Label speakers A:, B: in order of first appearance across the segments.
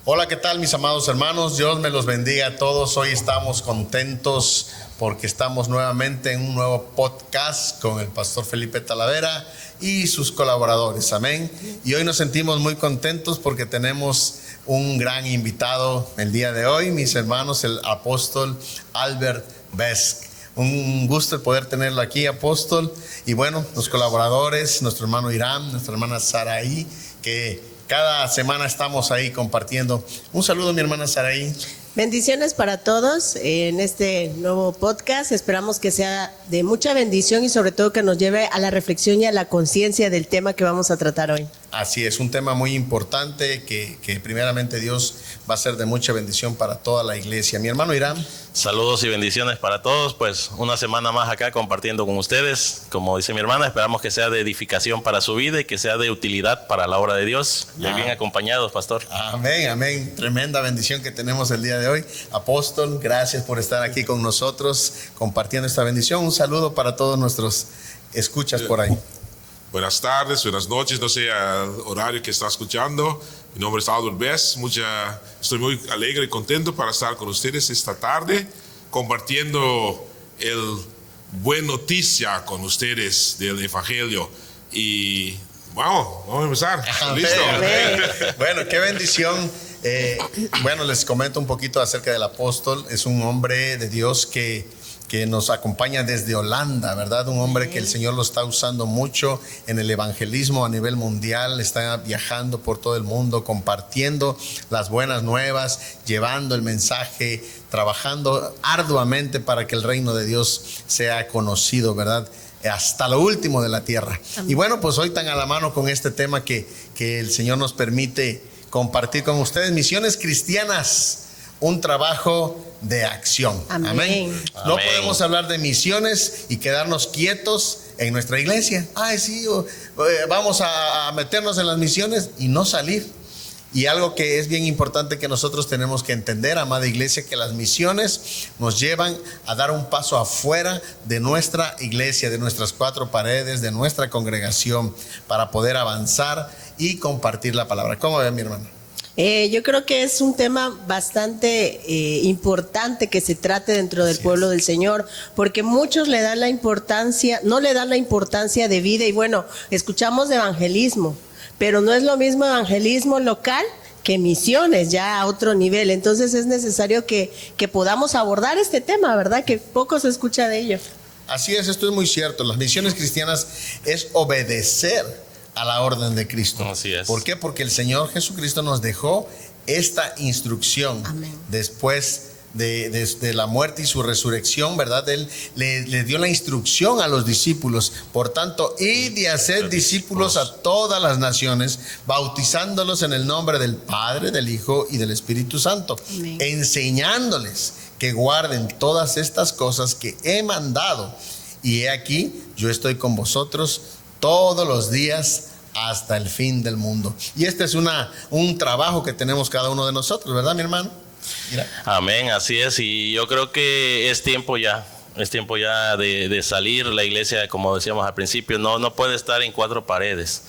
A: Hola, ¿qué tal mis amados hermanos? Dios me los bendiga a todos. Hoy estamos contentos porque estamos nuevamente en un nuevo podcast con el pastor Felipe Talavera y sus colaboradores. Amén. Y hoy nos sentimos muy contentos porque tenemos un gran invitado el día de hoy, mis hermanos, el apóstol Albert Besk. Un gusto poder tenerlo aquí, apóstol. Y bueno, los colaboradores, nuestro hermano Irán, nuestra hermana Saraí, que cada semana estamos ahí compartiendo. Un saludo, mi hermana Saraí.
B: Bendiciones para todos en este nuevo podcast. Esperamos que sea de mucha bendición y sobre todo que nos lleve a la reflexión y a la conciencia del tema que vamos a tratar hoy.
A: Así es, un tema muy importante que primeramente Dios va a ser de mucha bendición para toda la iglesia. Mi hermano Irán.
C: Saludos y bendiciones para todos, pues una semana más acá compartiendo con ustedes. Como dice mi hermana, esperamos que sea de edificación para su vida y que sea de utilidad para la obra de Dios. Y bien acompañados, pastor.
A: Amén, amén. Tremenda bendición que tenemos el día de hoy. Apóstol, gracias por estar aquí con nosotros compartiendo esta bendición. Un saludo para todos nuestros escuchas por ahí.
D: Buenas tardes, buenas noches, no sé el horario que está escuchando. Mi nombre es Albert Besk. Estoy muy alegre y contento para estar con ustedes esta tarde, compartiendo el buen noticia con ustedes del Evangelio. Y vamos a empezar. ¿Listo?
A: Bueno, qué bendición. Bueno, les comento un poquito acerca del apóstol. Es un hombre de Dios que nos acompaña desde Holanda, ¿verdad? Un hombre que el Señor lo está usando mucho en el evangelismo a nivel mundial. Está viajando por todo el mundo, compartiendo las buenas nuevas, llevando el mensaje, trabajando arduamente para que el reino de Dios sea conocido, ¿verdad? Hasta lo último de la tierra. Amén. Y bueno, pues hoy tan a la mano con este tema que el Señor nos permite compartir con ustedes, misiones cristianas, un trabajo de acción. Amén. Amén. No podemos hablar de misiones y quedarnos quietos en nuestra iglesia. Ay, sí, vamos a meternos en las misiones y no salir. Y algo que es bien importante que nosotros tenemos que entender, amada iglesia, que las misiones nos llevan a dar un paso afuera de nuestra iglesia, de nuestras cuatro paredes, de nuestra congregación, para poder avanzar y compartir la palabra. ¿Cómo ve, mi hermano?
B: Yo creo que es un tema bastante importante que se trate dentro del pueblo del Señor, porque muchos le dan la importancia, no le dan la importancia de vida. Y bueno, escuchamos de evangelismo, pero no es lo mismo evangelismo local que misiones ya a otro nivel. Entonces es necesario que podamos abordar este tema, ¿verdad? Que poco se escucha de ello.
A: Así es, esto es muy cierto. Las misiones cristianas es obedecer a la orden de Cristo.
C: Así es.
A: ¿Por qué? Porque el Señor Jesucristo nos dejó esta instrucción. Amén. Después de la muerte y su resurrección, ¿verdad? Él le dio la instrucción a los discípulos. Por tanto, id y hacer discípulos a todas las naciones, bautizándolos en el nombre del Padre, del Hijo y del Espíritu Santo. Amén. Enseñándoles que guarden todas estas cosas que he mandado. Y he aquí, yo estoy con vosotros todos los días hasta el fin del mundo. Y este es un trabajo que tenemos cada uno de nosotros, ¿verdad, mi hermano? Mira.
C: Amén, así es. Y yo creo que es tiempo ya de salir. La iglesia, como decíamos al principio, no puede estar en cuatro paredes.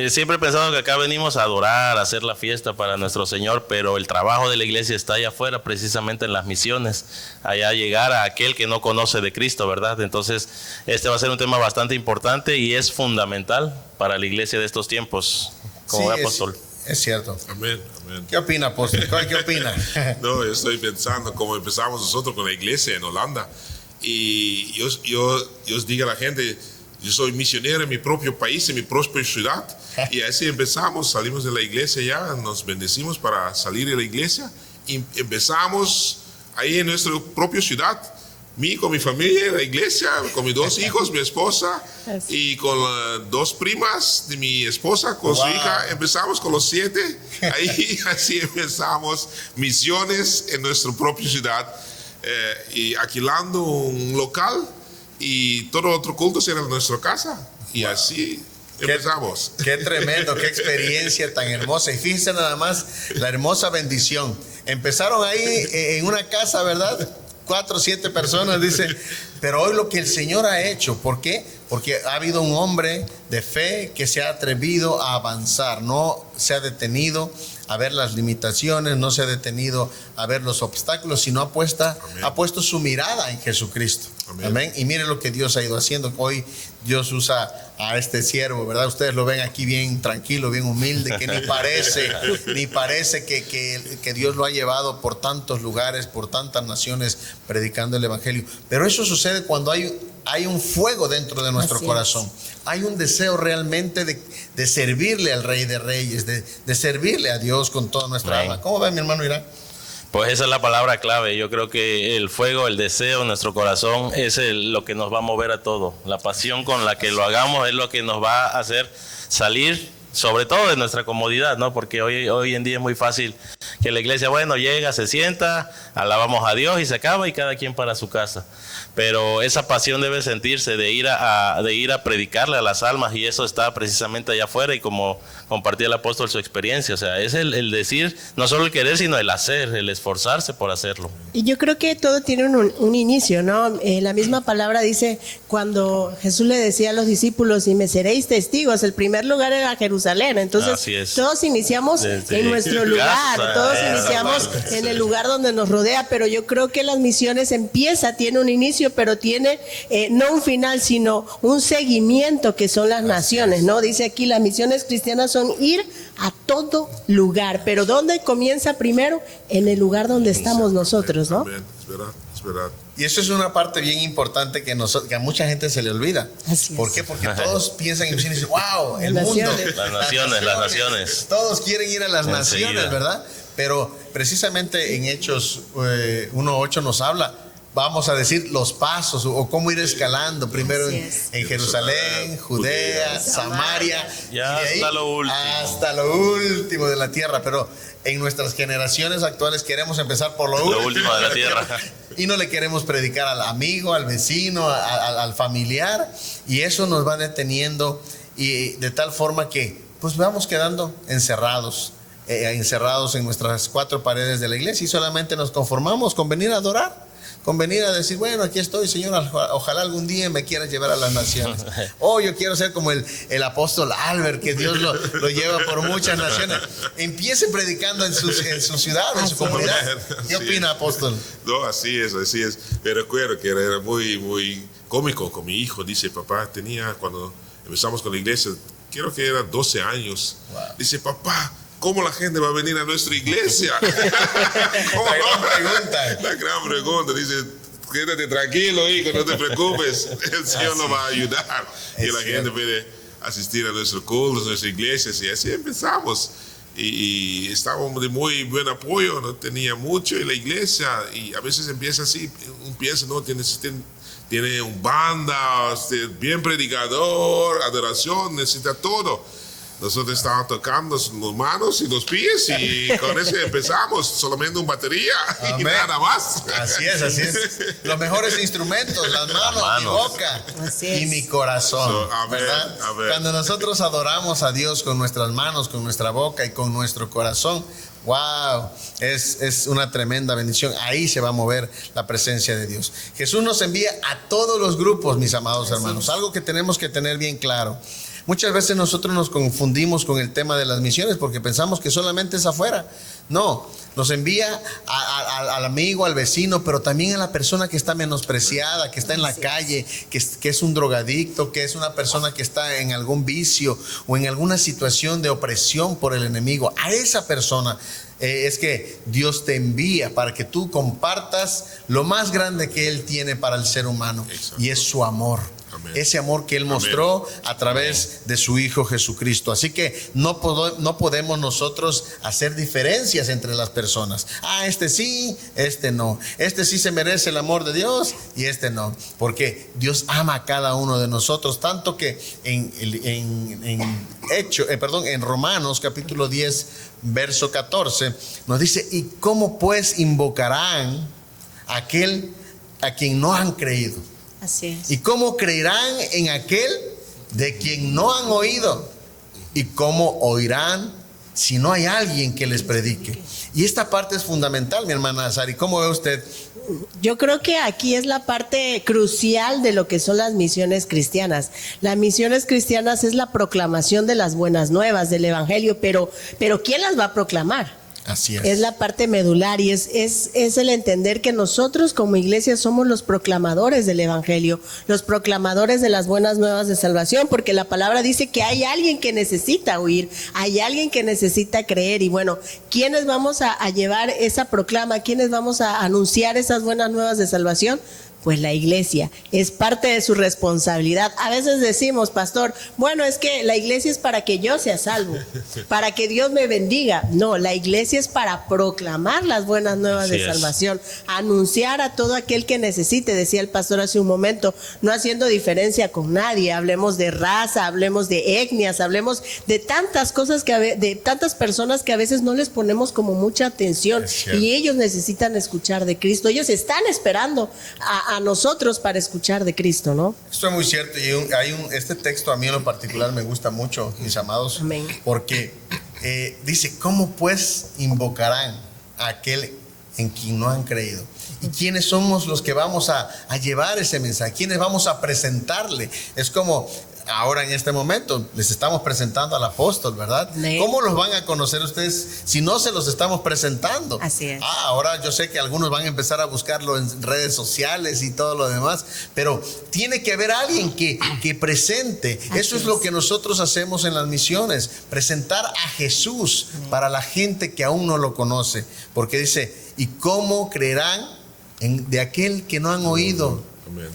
C: Siempre he pensado que acá venimos a adorar, a hacer la fiesta para nuestro Señor, pero el trabajo de la iglesia está allá afuera, precisamente en las misiones, allá llegar a aquel que no conoce de Cristo, ¿verdad? Entonces, este va a ser un tema bastante importante y es fundamental para la iglesia de estos tiempos, como apóstol.
A: Es cierto.
D: Amén, amén.
A: ¿Qué opina, apóstol? ¿Qué opina?
D: No, yo estoy pensando cómo empezamos nosotros con la iglesia en Holanda. Y yo os digo a la gente, yo soy misionero en mi propio país, en mi propia ciudad. Y así empezamos, salimos de la iglesia ya, nos bendecimos para salir de la iglesia. Y empezamos ahí en nuestra propia ciudad. Con mi familia, la iglesia, con mis dos hijos, mi esposa y con dos primas de mi esposa, con su hija. Empezamos con los 7. Ahí así empezamos misiones en nuestra propia ciudad. Y alquilando un local y todo otro culto era en nuestra casa. Y así empezamos.
A: Qué tremendo, qué experiencia tan hermosa. Y fíjense nada más la hermosa bendición. Empezaron ahí en una casa, ¿verdad? 4 o 7 personas, dice, pero hoy lo que el Señor ha hecho, ¿por qué? Porque ha habido un hombre de fe que se ha atrevido a avanzar, no se ha detenido a ver las limitaciones, no se ha detenido a ver los obstáculos, sino ha puesto su mirada en Jesucristo. Amén. Y mire lo que Dios ha ido haciendo. Hoy Dios usa a este siervo, ¿verdad? Ustedes lo ven aquí bien tranquilo, bien humilde, que ni parece que Dios lo ha llevado por tantos lugares, por tantas naciones, predicando el evangelio. Pero eso sucede cuando hay un fuego dentro de nuestro corazón. Hay un deseo realmente de servirle al Rey de Reyes, de servirle a Dios con toda nuestra alma. ¿Cómo ve mi hermano Irán?
C: Pues esa es la palabra clave. Yo creo que el fuego, el deseo en nuestro corazón es lo que nos va a mover a todo. La pasión con la que lo hagamos es lo que nos va a hacer salir, sobre todo de nuestra comodidad, ¿no? Porque hoy en día es muy fácil que la iglesia, bueno, llega, se sienta, alabamos a Dios y se acaba y cada quien para su casa. Pero esa pasión debe sentirse de ir a predicarle a las almas, y eso está precisamente allá afuera, y como compartía el apóstol su experiencia, o sea, es el decir, no solo el querer, sino el hacer, el esforzarse por hacerlo.
B: Y yo creo que todo tiene un inicio, ¿no? La misma palabra dice, cuando Jesús le decía a los discípulos, y me seréis testigos, el primer lugar era Jerusalén. Entonces todos iniciamos en nuestro lugar, todos iniciamos en el lugar donde nos rodea, pero yo creo que las misiones tiene un inicio, pero tiene no un final, sino un seguimiento, que son las naciones, ¿no? Dice aquí, las misiones cristianas son ir a todo lugar, pero ¿dónde comienza primero? En el lugar donde estamos nosotros, ¿no?
D: Amén. Es verdad.
A: Y eso es una parte bien importante que a mucha gente se le olvida. ¿Por qué? Porque todos piensan en misiones y dicen, wow, el mundo.
C: Las naciones.
A: Todos quieren ir a las naciones, ¿verdad? Pero precisamente en Hechos 1:8 nos habla, vamos a decir, los pasos o cómo ir escalando. Primero en Jerusalén, Judea, Samaria,
C: y hasta
A: lo último de la tierra. Pero en nuestras generaciones actuales queremos empezar por lo último de la tierra. Y no le queremos predicar al amigo, al vecino, al familiar. Y eso nos va deteniendo, y de tal forma que pues vamos quedando encerrados en nuestras cuatro paredes de la iglesia, y solamente nos conformamos con venir a adorar, con venir a decir, bueno, aquí estoy, Señor, ojalá algún día me quieras llevar a las naciones. Yo quiero ser como el apóstol Albert, que Dios lo lleva por muchas naciones. Empiece predicando en su ciudad, en su comunidad. ¿Qué opina, apóstol?
D: No, así es. Me recuerdo que era muy, muy cómico con mi hijo. Dice, papá, cuando empezamos con la iglesia, creo que era 12 años. Wow. Dice, papá, ¿cómo la gente va a venir a nuestra iglesia? La gran pregunta. Dice, quédate tranquilo, hijo, no te preocupes. El Señor nos va a ayudar. Y la gente puede asistir a nuestros cultos, a nuestras iglesias. Y así empezamos. Y estábamos de muy buen apoyo. No tenía mucho en la iglesia. Y a veces empieza así. Piensa, no, tiene un banda, bien predicador, adoración, necesita todo. Nosotros estábamos tocando las manos y los pies, y con eso empezamos, solamente una batería. Amén. Y nada más.
A: Así es. Los mejores instrumentos, las manos. Mi boca y mi corazón. ¿Verdad? Cuando nosotros adoramos a Dios con nuestras manos, con nuestra boca y con nuestro corazón, wow, es una tremenda bendición. Ahí se va a mover la presencia de Dios. Jesús nos envía a todos los grupos, mis amados hermanos. Algo que tenemos que tener bien claro. Muchas veces nosotros nos confundimos con el tema de las misiones porque pensamos que solamente es afuera. No, nos envía al amigo, al vecino, pero también a la persona que está menospreciada, que está en la calle, que es un drogadicto, que es una persona que está en algún vicio o en alguna situación de opresión por el enemigo. A esa persona es que Dios te envía para que tú compartas lo más grande que Él tiene para el ser humano. Exacto. Y es su amor. Amén. Ese amor que Él mostró a través de su Hijo Jesucristo. Así que no podemos nosotros hacer diferencias entre las personas. Este sí, este no. Este sí se merece el amor de Dios y este no. Porque Dios ama a cada uno de nosotros. Tanto que en Romanos capítulo 10, verso 14, nos dice, ¿y cómo pues invocarán a aquel a quien no han creído?
B: Así es.
A: ¿Y cómo creerán en aquel de quien no han oído? ¿Y cómo oirán si no hay alguien que les predique. Y esta parte es fundamental, mi hermana Sari. ¿Cómo ve usted?
B: Yo creo que aquí es la parte crucial de lo que son las misiones cristianas. Las misiones cristianas es la proclamación de las buenas nuevas, del evangelio, pero ¿quién las va a proclamar?
A: Así es.
B: Es la parte medular y es el entender que nosotros como iglesia somos los proclamadores del evangelio, los proclamadores de las buenas nuevas de salvación, porque la palabra dice que hay alguien que necesita oír, hay alguien que necesita creer. Y bueno, ¿quiénes vamos a llevar esa proclama? ¿Quiénes vamos a anunciar esas buenas nuevas de salvación? Pues la iglesia, es parte de su responsabilidad. A veces decimos, pastor, bueno, es que la iglesia es para que yo sea salvo, para que Dios me bendiga. No, la iglesia es para proclamar las buenas nuevas de salvación, anunciar a todo aquel que necesite, decía el pastor hace un momento, no haciendo diferencia con nadie. Hablemos de raza, hablemos de etnias, hablemos de tantas cosas, de tantas personas que a veces no les ponemos como mucha atención, y ellos necesitan escuchar de Cristo. Ellos están esperando a nosotros para escuchar de Cristo, ¿no?
A: Esto es muy cierto. Y este texto a mí en lo particular me gusta mucho, mis amados.
B: Amén.
A: Porque dice, ¿cómo pues invocarán a aquel en quien no han creído? ¿Y quiénes somos los que vamos a llevar ese mensaje? ¿Quiénes vamos a presentarle? Es como ahora en este momento les estamos presentando al apóstol, ¿verdad?
B: Amén.
A: ¿Cómo los van a conocer ustedes si no se los estamos presentando?
B: Así es.
A: Ahora yo sé que algunos van a empezar a buscarlo en redes sociales y todo lo demás, pero tiene que haber alguien que presente. Eso es lo que nosotros hacemos en las misiones, presentar a Jesús para la gente que aún no lo conoce, porque dice, ¿y cómo creerán de aquel que no han oído?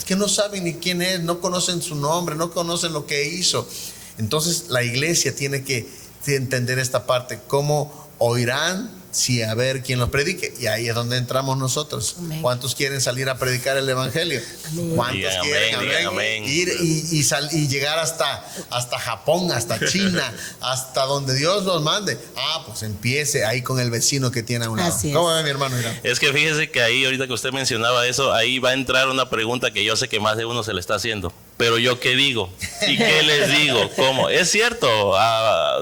A: Que no saben ni quién es, no conocen su nombre, no conocen lo que hizo. Entonces la iglesia tiene que entender esta parte. ¿Cómo oirán? Sí, a ver quién los predique. Y ahí es donde entramos nosotros.
B: Amén.
A: ¿Cuántos quieren salir a predicar el evangelio?
B: Amén.
A: ¿Cuántos
C: Digan
A: quieren
C: amén.
A: ir y llegar hasta Japón, hasta China, hasta donde Dios los mande? Pues empiece ahí con el vecino que tiene a un lado.
B: Así es.
A: ¿Cómo ve, mi hermano Irán?
C: Es que fíjese que ahí, ahorita que usted mencionaba eso, ahí va a entrar una pregunta que yo sé que más de uno se le está haciendo. Pero yo qué digo y qué les digo, ¿cómo? Es cierto,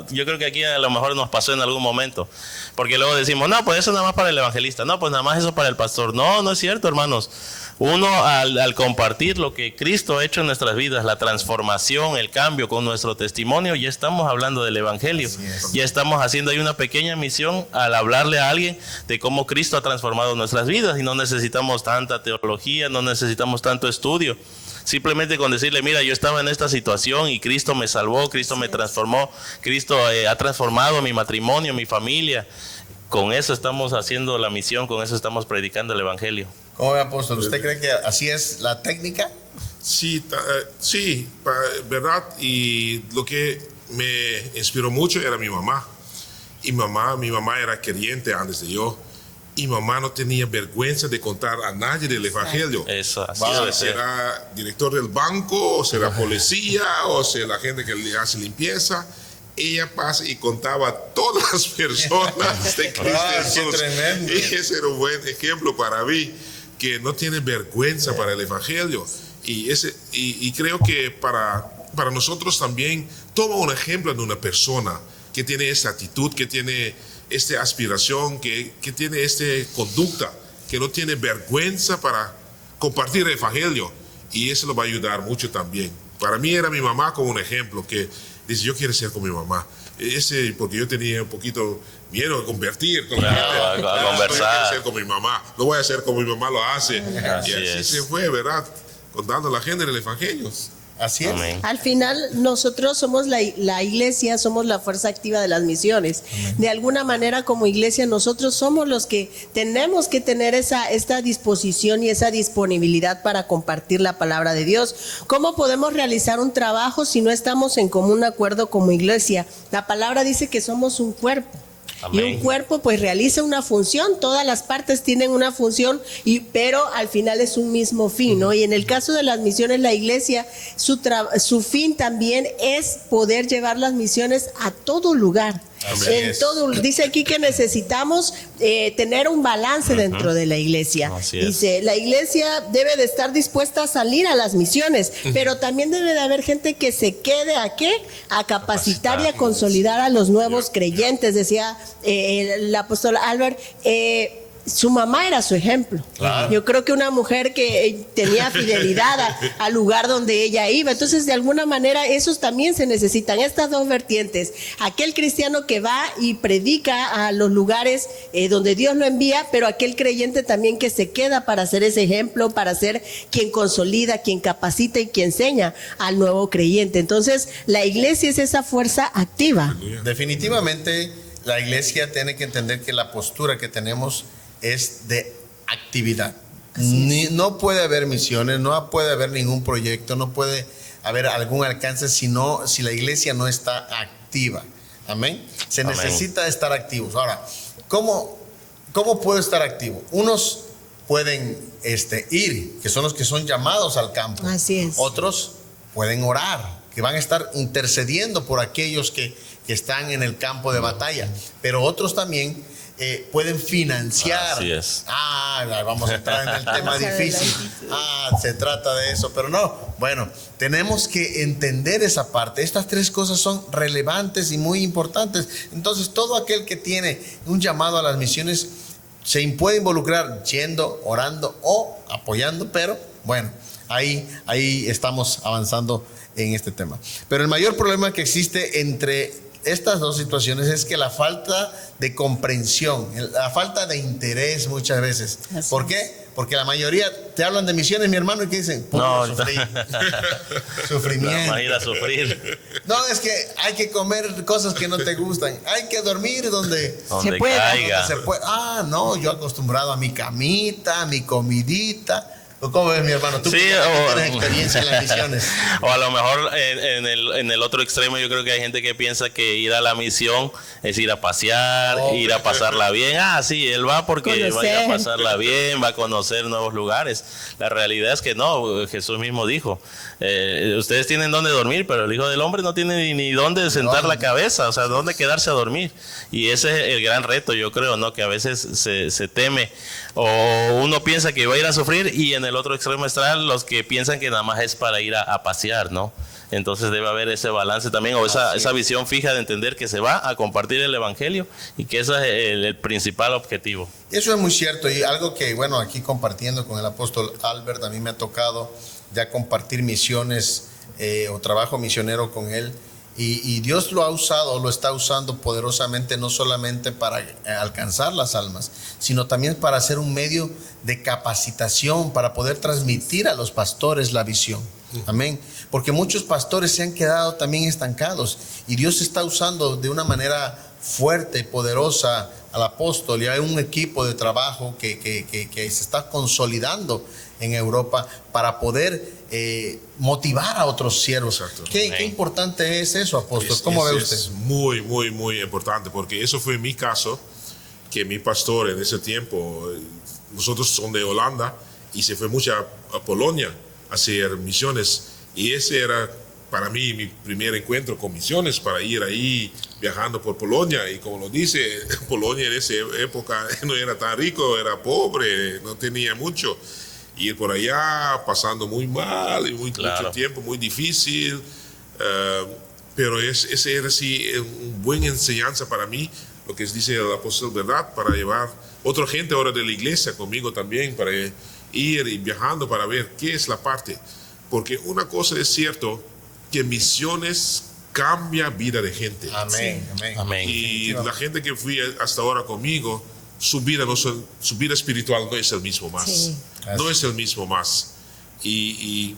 C: yo creo que aquí a lo mejor nos pasó en algún momento, porque luego decimos, no, pues eso nada más para el evangelista, no, pues nada más eso para el pastor. No es cierto, hermanos. Uno al compartir lo que Cristo ha hecho en nuestras vidas, la transformación, el cambio con nuestro testimonio, ya estamos hablando del evangelio, ya estamos haciendo ahí una pequeña misión al hablarle a alguien de cómo Cristo ha transformado nuestras vidas, y no necesitamos tanta teología, no necesitamos tanto estudio. Simplemente con decirle, mira, yo estaba en esta situación y Cristo me salvó, Cristo me transformó, Cristo ha transformado mi matrimonio, mi familia. Con eso estamos haciendo la misión, con eso estamos predicando el evangelio.
A: ¿Cómo ve, apóstol? ¿Usted cree que así es la técnica?
D: Sí, verdad. Y lo que me inspiró mucho era mi mamá. Y mi mamá era creyente antes de yo. Y mamá no tenía vergüenza de contar a nadie del evangelio.
C: Eso, así
D: debe ser. Será director del banco, o será policía, o será la gente que le hace limpieza. Ella pasa y contaba a todas las personas de Cristo.
A: Tremendo.
D: Y ese era un buen ejemplo para mí, que no tiene vergüenza para el evangelio. Y creo que para nosotros también toma un ejemplo de una persona que tiene esa actitud, que tiene esta aspiración, que tiene esta conducta, que no tiene vergüenza para compartir el evangelio, y eso lo va a ayudar mucho también. Para mí era mi mamá como un ejemplo, que dice, yo quiero ser como mi mamá. Porque yo tenía un poquito miedo de convertir con la gente.
C: A conversar.
D: Yo quiero ser como mi mamá, no voy a ser como mi mamá lo hace.
C: Así
D: y así
C: es.
D: se fue, ¿verdad? Contando a la gente del evangelio.
A: Así es.
C: Amén.
B: Al final nosotros somos la iglesia, somos la fuerza activa de las misiones. Amén. De alguna manera como iglesia nosotros somos los que tenemos que tener esta disposición y esa disponibilidad para compartir la palabra de Dios. ¿Cómo podemos realizar un trabajo si no estamos en común acuerdo como iglesia? La palabra dice que somos un cuerpo. Amén. Y un cuerpo pues realiza una función, todas las partes tienen una función, pero al final es un mismo fin, ¿no? Y en el caso de las misiones, la iglesia, su fin también es poder llevar las misiones a todo lugar.
A: Así
B: En
A: es.
B: todo, dice aquí que necesitamos tener un balance dentro de la iglesia.
C: Así es.
B: Dice, la iglesia debe de estar dispuesta a salir a las misiones, pero también debe de haber gente que se quede a qué, a capacitar y a consolidar a los nuevos creyentes. Decía el apóstol Albert, su mamá era su ejemplo.
A: Claro.
B: Yo creo que una mujer que tenía fidelidad al lugar donde ella iba. Entonces, de alguna manera, esos también se necesitan, estas dos vertientes. Aquel cristiano que va y predica a los lugares donde Dios lo envía, pero aquel creyente también que se queda para ser ese ejemplo, para ser quien consolida, quien capacita y quien enseña al nuevo creyente. Entonces, la iglesia es esa fuerza activa.
A: Definitivamente la iglesia tiene que entender que la postura que tenemos es de actividad. No puede haber misiones, no puede haber ningún proyecto, no puede haber algún alcance si la iglesia no está activa. Amén. Se
C: Amén.
A: necesita estar activos. Ahora, ¿cómo puedo estar activo? Unos pueden ir, que son los que son llamados al campo.
B: Así es.
A: Otros pueden orar, que van a estar intercediendo por aquellos que están en el campo de batalla. Pero otros también pueden financiar.
C: Así es.
A: Vamos a entrar en el tema difícil. Se trata de eso, pero no. Bueno, tenemos que entender esa parte. Estas tres cosas son relevantes y muy importantes. Entonces, todo aquel que tiene un llamado a las misiones se puede involucrar yendo, orando o apoyando, pero bueno, ahí estamos avanzando en este tema. Pero el mayor problema que existe entre estas dos situaciones es que la falta de comprensión, la falta de interés muchas veces.
B: Así
A: ¿Por qué? Porque la mayoría te hablan de misiones, mi hermano, y ¿qué dicen?
C: No,
A: Sufrir.
C: La
A: Sufrimiento.
C: manera a sufrir.
A: No, es que hay que comer cosas que no te gustan. Hay que dormir donde
C: Donde
B: puede,
C: caiga.
A: se puede. No, yo acostumbrado a mi camita, a mi comidita. ¿Cómo ves, mi hermano? Tú
C: Sí,
A: tienes experiencia en las misiones.
C: O a lo mejor en el otro extremo yo creo que hay gente que piensa que ir a la misión es ir a pasear, ir a pasarla bien. Sí, él va porque va a ir a
B: Conocer.
C: pasarla bien, va a conocer nuevos lugares. La realidad es que no, Jesús mismo dijo, ustedes tienen dónde dormir, pero el Hijo del Hombre no tiene ni dónde sentar la cabeza, o sea, dónde quedarse a dormir. Y ese es el gran reto, yo creo, ¿no? Que a veces se teme o uno piensa que va a ir a sufrir y en el otro extremo están los que piensan que nada más es para ir a pasear, ¿no? Entonces debe haber ese balance también o esa visión fija de entender que se va a compartir el evangelio y que ese es el principal objetivo.
A: Eso es muy cierto y algo que, bueno, aquí compartiendo con el apóstol Albert, a mí me ha tocado ya compartir misiones o trabajo misionero con él y Dios lo ha usado, lo está usando poderosamente no solamente para alcanzar las almas, sino también para ser un medio de capacitación, para poder transmitir a los pastores la visión. Amén. Porque muchos pastores se han quedado también estancados y Dios está usando de una manera fuerte, poderosa al apóstol y hay un equipo de trabajo que se está consolidando en Europa para poder motivar a otros siervos. ¿Qué importante es eso, apóstol? ¿Cómo ve usted?
D: Es muy, muy, muy importante porque eso fue mi caso, que mi pastor en ese tiempo, nosotros son de Holanda y se fue mucho a Polonia a hacer misiones y ese era para mí mi primer encuentro con misiones, para ir ahí viajando por Polonia y como lo dice, Polonia en esa época no era tan rico, era pobre, no tenía mucho. Ir por allá pasando muy mal y mucho tiempo, muy difícil, pero ese era sí una buena enseñanza para mí, lo que dice el apóstol, ¿verdad? Para llevar otra gente ahora de la iglesia conmigo también, para ir y viajando para ver qué es la parte. Porque una cosa es cierto, que misiones cambia vida de gente.
A: Amén, amén.
C: Amén.
D: Y la gente que fui hasta ahora conmigo, su vida espiritual no es el mismo más.
B: Sí.
D: No es el mismo más. Y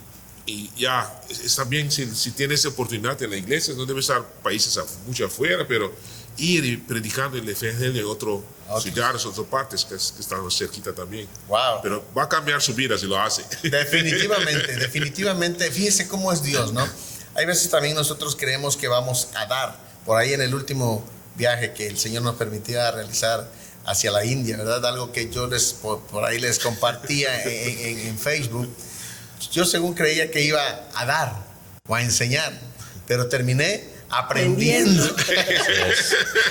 D: ya, está bien si tienes oportunidad en la iglesia, no debe estar países mucho afuera, pero ir y predicando el evangelio en otras ciudades, otras partes que están cerquita también.
A: Wow.
D: Pero va a cambiar su vida si lo hace.
A: Definitivamente. Fíjese cómo es Dios, ¿no? Hay veces también nosotros creemos que vamos a dar. Por ahí en el último viaje que el Señor nos permitía realizar hacia la India, ¿verdad? Algo que yo por ahí les compartía en Facebook. Yo según creía que iba a dar o a enseñar, pero terminé aprendiendo.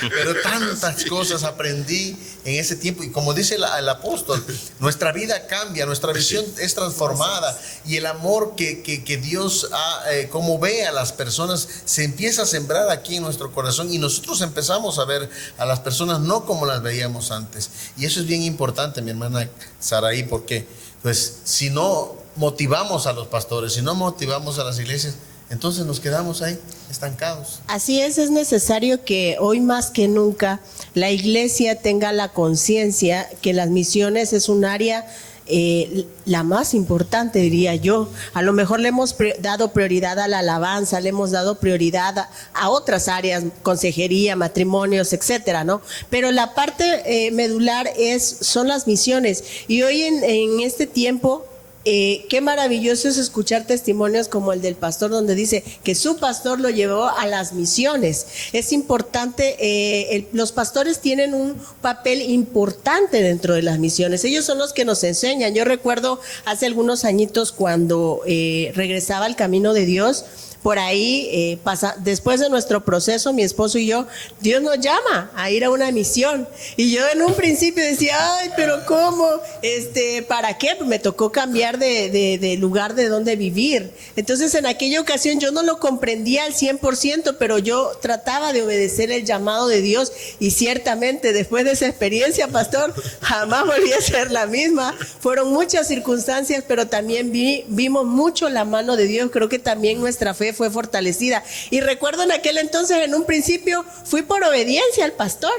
A: Pero tantas cosas aprendí en ese tiempo. Y como dice el apóstol, nuestra vida cambia, nuestra visión es transformada. Y el amor que Dios como ve a las personas, se empieza a sembrar aquí en nuestro corazón. Y nosotros empezamos a ver a las personas no como las veíamos antes. Y eso es bien importante, mi hermana Saraí, porque pues si no motivamos a los pastores, si no motivamos a las iglesias, entonces nos quedamos ahí estancados.
B: Así es necesario que hoy más que nunca la iglesia tenga la conciencia que las misiones es un área la más importante, diría yo. A lo mejor le hemos dado prioridad a la alabanza, le hemos dado prioridad a otras áreas, consejería, matrimonios, etcétera, ¿no? Pero la parte medular son las misiones. Y hoy en este tiempo, qué maravilloso es escuchar testimonios como el del pastor, donde dice que su pastor lo llevó a las misiones. Es importante, los pastores tienen un papel importante dentro de las misiones. Ellos son los que nos enseñan. Yo recuerdo hace algunos añitos cuando regresaba al camino de Dios. Por ahí, después de nuestro proceso, mi esposo y yo, Dios nos llama a ir a una misión. Y yo en un principio decía, ay, pero ¿cómo? ¿Para qué? Pues me tocó cambiar de lugar de donde vivir. Entonces, en aquella ocasión yo no lo comprendía al 100%, pero yo trataba de obedecer el llamado de Dios. Y ciertamente, después de esa experiencia, pastor, jamás volví a ser la misma. Fueron muchas circunstancias, pero también vimos mucho la mano de Dios. Creo que también nuestra fe fue fortalecida. Y recuerdo en aquel entonces, en un principio, fui por obediencia al pastor,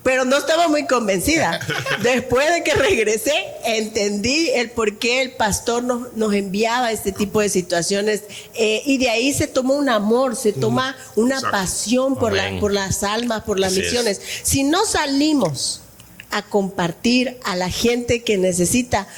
B: pero no estaba muy convencida. Después de que regresé, entendí el por qué el pastor nos enviaba a este tipo de situaciones, y de ahí se toma un amor, se toma una pasión por las almas, por las misiones. Si no salimos a compartir a la gente que necesita,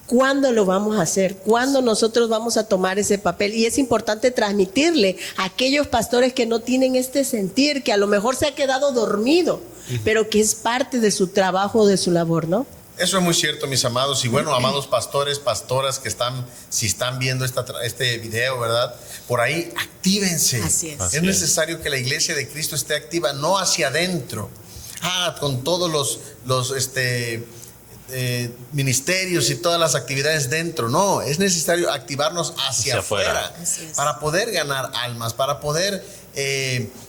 B: ¿cuándo lo vamos a hacer? ¿Cuándo nosotros vamos a tomar ese papel? Y es importante transmitirle a aquellos pastores que no tienen este sentir, que a lo mejor se ha quedado dormido, pero que es parte de su trabajo, de su labor, ¿no?
A: Eso es muy cierto, mis amados. Y bueno, amados pastores, pastoras que si están viendo este video, ¿verdad? Por ahí, actívense.
B: Así es.
A: Es necesario que la iglesia de Cristo esté activa, no hacia adentro. Con todos los ministerios y todas las actividades dentro. No, es necesario activarnos hacia afuera para poder ganar almas, para poder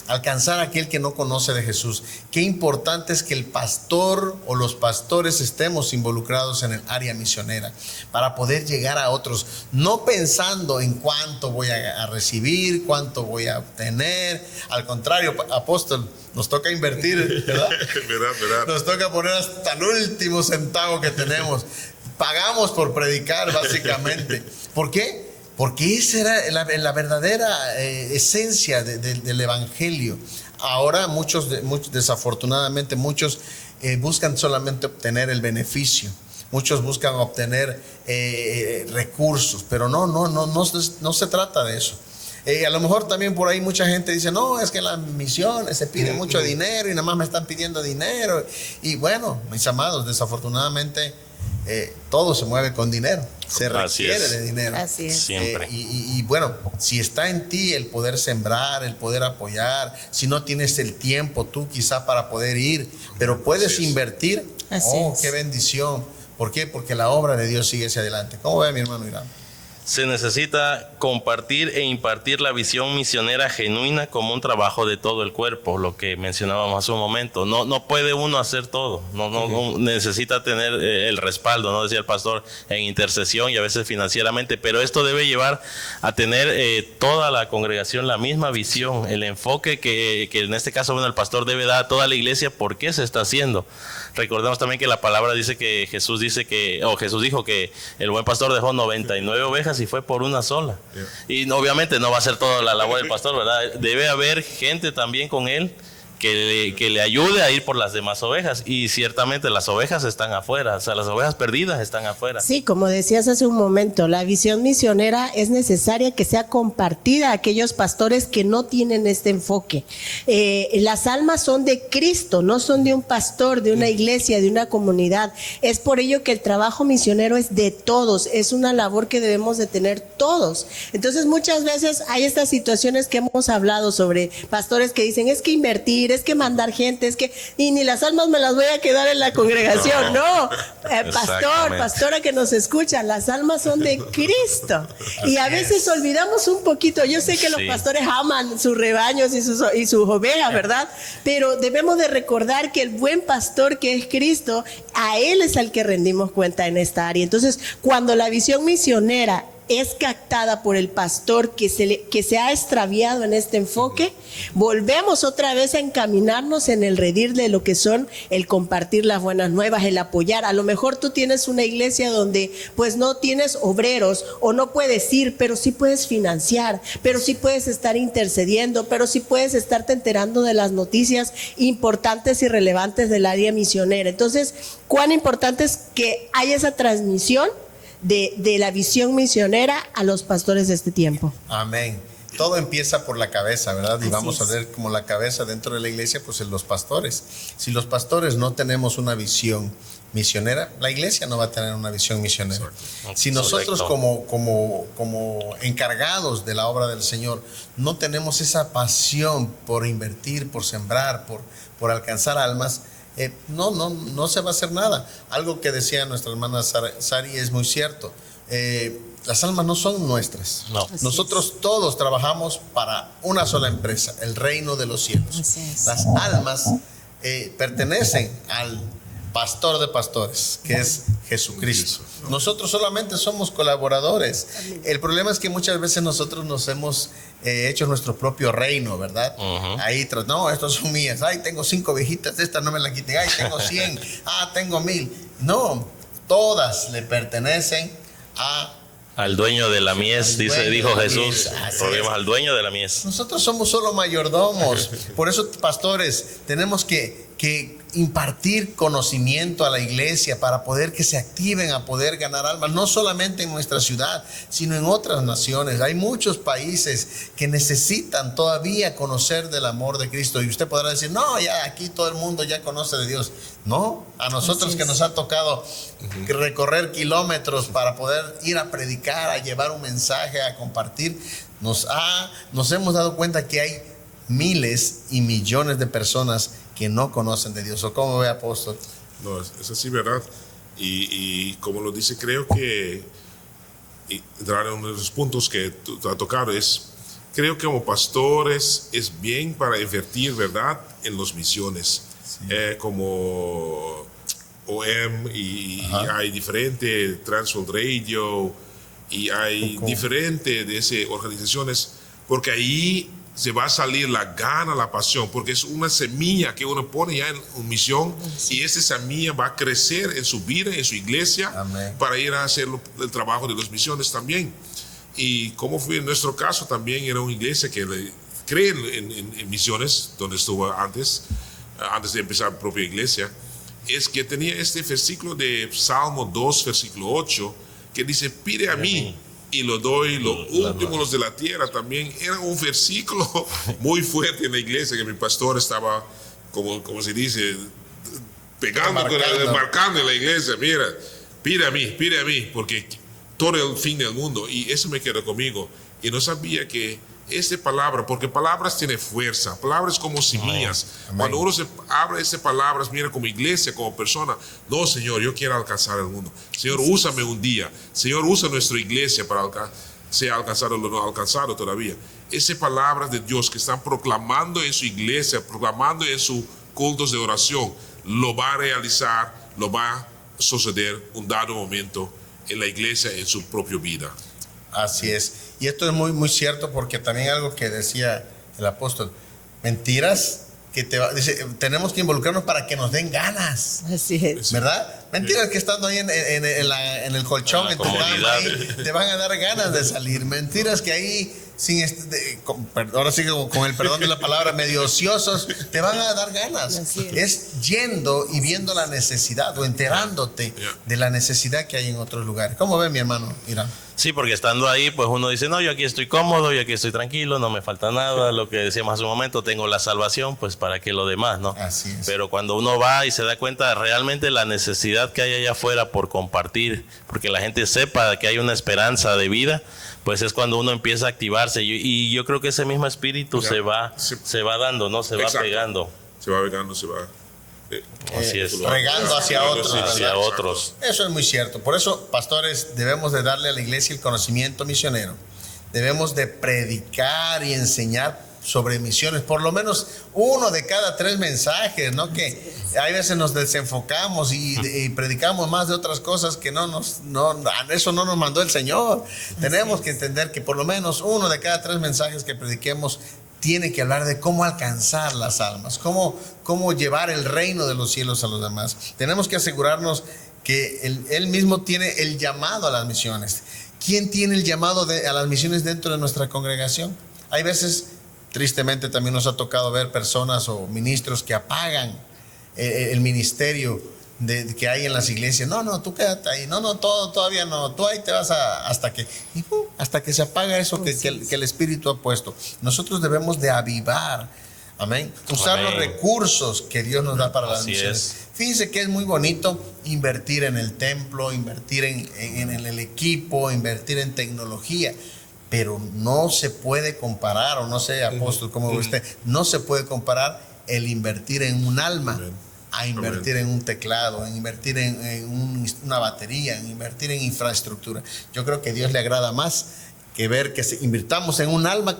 A: alcanzar a aquel que no conoce de Jesús. Qué importante es que el pastor o los pastores estemos involucrados en el área misionera para poder llegar a otros, no pensando en cuánto voy a recibir, cuánto voy a obtener. Al contrario, apóstol, nos toca invertir, ¿verdad? ¿Verdad? Nos toca poner hasta el último centavo que tenemos. Pagamos por predicar, básicamente. ¿Por qué? Porque esa era la verdadera esencia del evangelio. Ahora desafortunadamente muchos buscan solamente obtener el beneficio. Muchos buscan obtener recursos, pero no se trata de eso. A lo mejor también por ahí mucha gente dice, no, es que en las misiones se pide mucho dinero y nada más me están pidiendo dinero. Y bueno, mis amados, desafortunadamente todo se mueve con dinero, se requiere de dinero.
B: Así es.
C: Siempre.
A: Y bueno, si está en ti el poder sembrar, el poder apoyar, si no tienes el tiempo tú quizá para poder ir, pero puedes invertir, qué bendición. ¿Por qué? Porque la obra de Dios sigue hacia adelante. ¿Cómo ve, mi hermano Irán?
C: Se necesita compartir e impartir la visión misionera genuina como un trabajo de todo el cuerpo, lo que mencionábamos hace un momento. No puede uno hacer todo, no necesita tener el respaldo, ¿no? Decía el pastor, en intercesión y a veces financieramente, pero esto debe llevar a tener toda la congregación la misma visión, el enfoque que en este caso, bueno, el pastor debe dar a toda la iglesia por qué se está haciendo. Recordemos también que la palabra dice que Jesús dijo que el buen pastor dejó 99 ovejas y fue por una sola. Y obviamente no va a ser toda la labor del pastor, ¿verdad? Debe haber gente también con él que le ayude a ir por las demás ovejas. Y ciertamente las ovejas están afuera, o sea, las ovejas perdidas están afuera.
B: Sí, como decías hace un momento, la visión misionera es necesaria que sea compartida a aquellos pastores que no tienen este enfoque. Las almas son de Cristo, no son de un pastor, de una iglesia, de una comunidad. Es por ello que el trabajo misionero es de todos, es una labor que debemos de tener todos. Entonces muchas veces hay estas situaciones que hemos hablado sobre pastores que dicen, es que invertir, es que mandar gente, es que, y ni las almas me las voy a quedar en la congregación. No, pastora que nos escucha, las almas son de Cristo. Y a veces olvidamos un poquito. Yo sé que los pastores aman sus rebaños y sus ovejas, ¿verdad? Pero debemos de recordar que el buen pastor, que es Cristo, a Él es al que rendimos cuenta en esta área. Entonces, cuando la visión misionera es captada por el pastor que se ha extraviado en este enfoque, volvemos otra vez a encaminarnos en el redil de lo que son el compartir las buenas nuevas, el apoyar. A lo mejor tú tienes una iglesia donde pues no tienes obreros o no puedes ir, pero sí puedes financiar, pero sí puedes estar intercediendo, pero sí puedes estarte enterando de las noticias importantes y relevantes del área misionera. Entonces, cuán importante es que haya esa transmisión de la visión misionera a los pastores de este tiempo.
A: Amén. Todo empieza por la cabeza, ¿verdad? Y
B: Así
A: vamos a ver como la cabeza dentro de la iglesia, pues en los pastores. Si los pastores no tenemos una visión misionera, la iglesia no va a tener una visión misionera. Si nosotros como encargados de la obra del Señor no tenemos esa pasión por invertir, por sembrar, por alcanzar almas, no se va a hacer nada. Algo que decía nuestra hermana Sari es muy cierto. Las almas no son nuestras.
C: No.
A: Nosotros todos trabajamos para una sola empresa, el reino de los cielos. Las almas pertenecen al pastor de pastores, que es Jesucristo. Nosotros solamente somos colaboradores. El problema es que muchas veces nosotros nos hemos hecho nuestro propio reino, ¿verdad? Ahí, no, estas son mías. Ay, tengo 5 viejitas, esta no me la quiten. Ay, tengo 100. Tengo 1000. No, todas le pertenecen
C: al dueño de la mies, dijo Jesús. Volvemos al dueño de la mies.
A: Nosotros somos solo mayordomos. Por eso, pastores, tenemos que impartir conocimiento a la iglesia para poder que se activen a poder ganar almas, no solamente en nuestra ciudad, sino en otras naciones. Hay muchos países que necesitan todavía conocer del amor de Cristo. Y usted podrá decir, no, ya aquí todo el mundo ya conoce de Dios. No, a nosotros que nos ha tocado recorrer kilómetros para poder ir a predicar, a llevar un mensaje, a compartir, nos hemos dado cuenta que hay miles y millones de personas que no conocen de Dios. ¿O cómo ve, apóstol?
D: No, es así, ¿verdad? Y como lo dice, creo que entrar en uno de los puntos que tú has tocado creo que como pastores es bien para invertir, ¿verdad?, en las misiones. Como OM y hay diferente Transworld Radio y hay diferente de esas organizaciones, porque ahí se va a salir la gana, la pasión, porque es una semilla que uno pone ya en misión y esa semilla va a crecer en su vida, en su iglesia. Amén. Para ir a hacer el trabajo de las misiones también. Y como fue en nuestro caso, también era una iglesia que cree en misiones, donde estuvo antes de empezar la propia iglesia, es que tenía este versículo de Salmo 2, versículo 8, que dice, pide a mí y lo doy, los últimos de la tierra. También era un versículo muy fuerte en la iglesia, que mi pastor estaba, como se dice, marcando en la iglesia. Mira, pide a mí, porque todo el fin del mundo. Y eso me quedó conmigo. Y no sabía que esa palabra, porque palabras tienen fuerza, palabras como semillas. Cuando uno se abre esas palabras, mira, como iglesia, como persona, no, Señor, yo quiero alcanzar el mundo. Señor, úsame un día. Señor, usa nuestra iglesia para sea alcanzado o no alcanzado todavía. Esas palabras de Dios que están proclamando en su iglesia, proclamando en sus cultos de oración, lo va a realizar, lo va a suceder un dado momento en la iglesia, en su propia vida.
A: Así es. Y esto es muy, muy cierto, porque también algo que decía el apóstol, mentiras que dice, tenemos que involucrarnos para que nos den ganas.
B: Así es.
A: ¿Verdad? Mentiras que estando ahí en el colchón, en tu cama, ahí, te van a dar ganas de salir. Mentiras que ahí, ahora sí con el perdón de la palabra, medio ociosos, te van a dar ganas. Es yendo y viendo la necesidad o enterándote de la necesidad que hay en otros lugares. ¿Cómo ve mi hermano Irán?
C: Sí, porque estando ahí, pues uno dice, no, yo aquí estoy cómodo, yo aquí estoy tranquilo, no me falta nada, lo que decíamos hace un momento, tengo la salvación, pues para qué lo demás, ¿no?
A: Así es.
C: Pero cuando uno va y se da cuenta realmente la necesidad que hay allá afuera por compartir, porque la gente sepa que hay una esperanza de vida, pues es cuando uno empieza a activarse. Y yo creo que ese mismo espíritu se va dando, ¿no? Se va pegando.
D: Se va pegando, se va...
C: Así es.
A: Regando hacia otros.
C: Hacia otros.
A: Eso es muy cierto. Por eso, pastores, debemos de darle a la iglesia el conocimiento misionero. Debemos de predicar y enseñar sobre misiones, por lo menos 1 de cada 3 mensajes, ¿no? Que hay veces nos desenfocamos y predicamos más de otras cosas que eso no nos mandó el Señor. Tenemos que entender que por lo menos 1 de cada 3 mensajes que prediquemos tiene que hablar de cómo alcanzar las almas, cómo llevar el reino de los cielos a los demás. Tenemos que asegurarnos que él mismo tiene el llamado a las misiones. ¿Quién tiene el llamado a las misiones dentro de nuestra congregación? Hay veces, tristemente, también nos ha tocado ver personas o ministros que apagan el ministerio que hay en las iglesias. No, tú quédate ahí. No, todavía no. Tú ahí te vas hasta que se apaga eso que el Espíritu ha puesto. Nosotros debemos de avivar, amén, usar los recursos que Dios nos da para las misiones. Fíjense que es muy bonito invertir en el templo, invertir en el equipo, invertir en tecnología, pero no se puede comparar, o no sé, apóstol, ¿cómo ve usted? No se puede comparar el invertir en un alma a invertir en un teclado, en invertir en una batería, en invertir en infraestructura. Yo creo que a Dios le agrada más que ver que invirtamos en un alma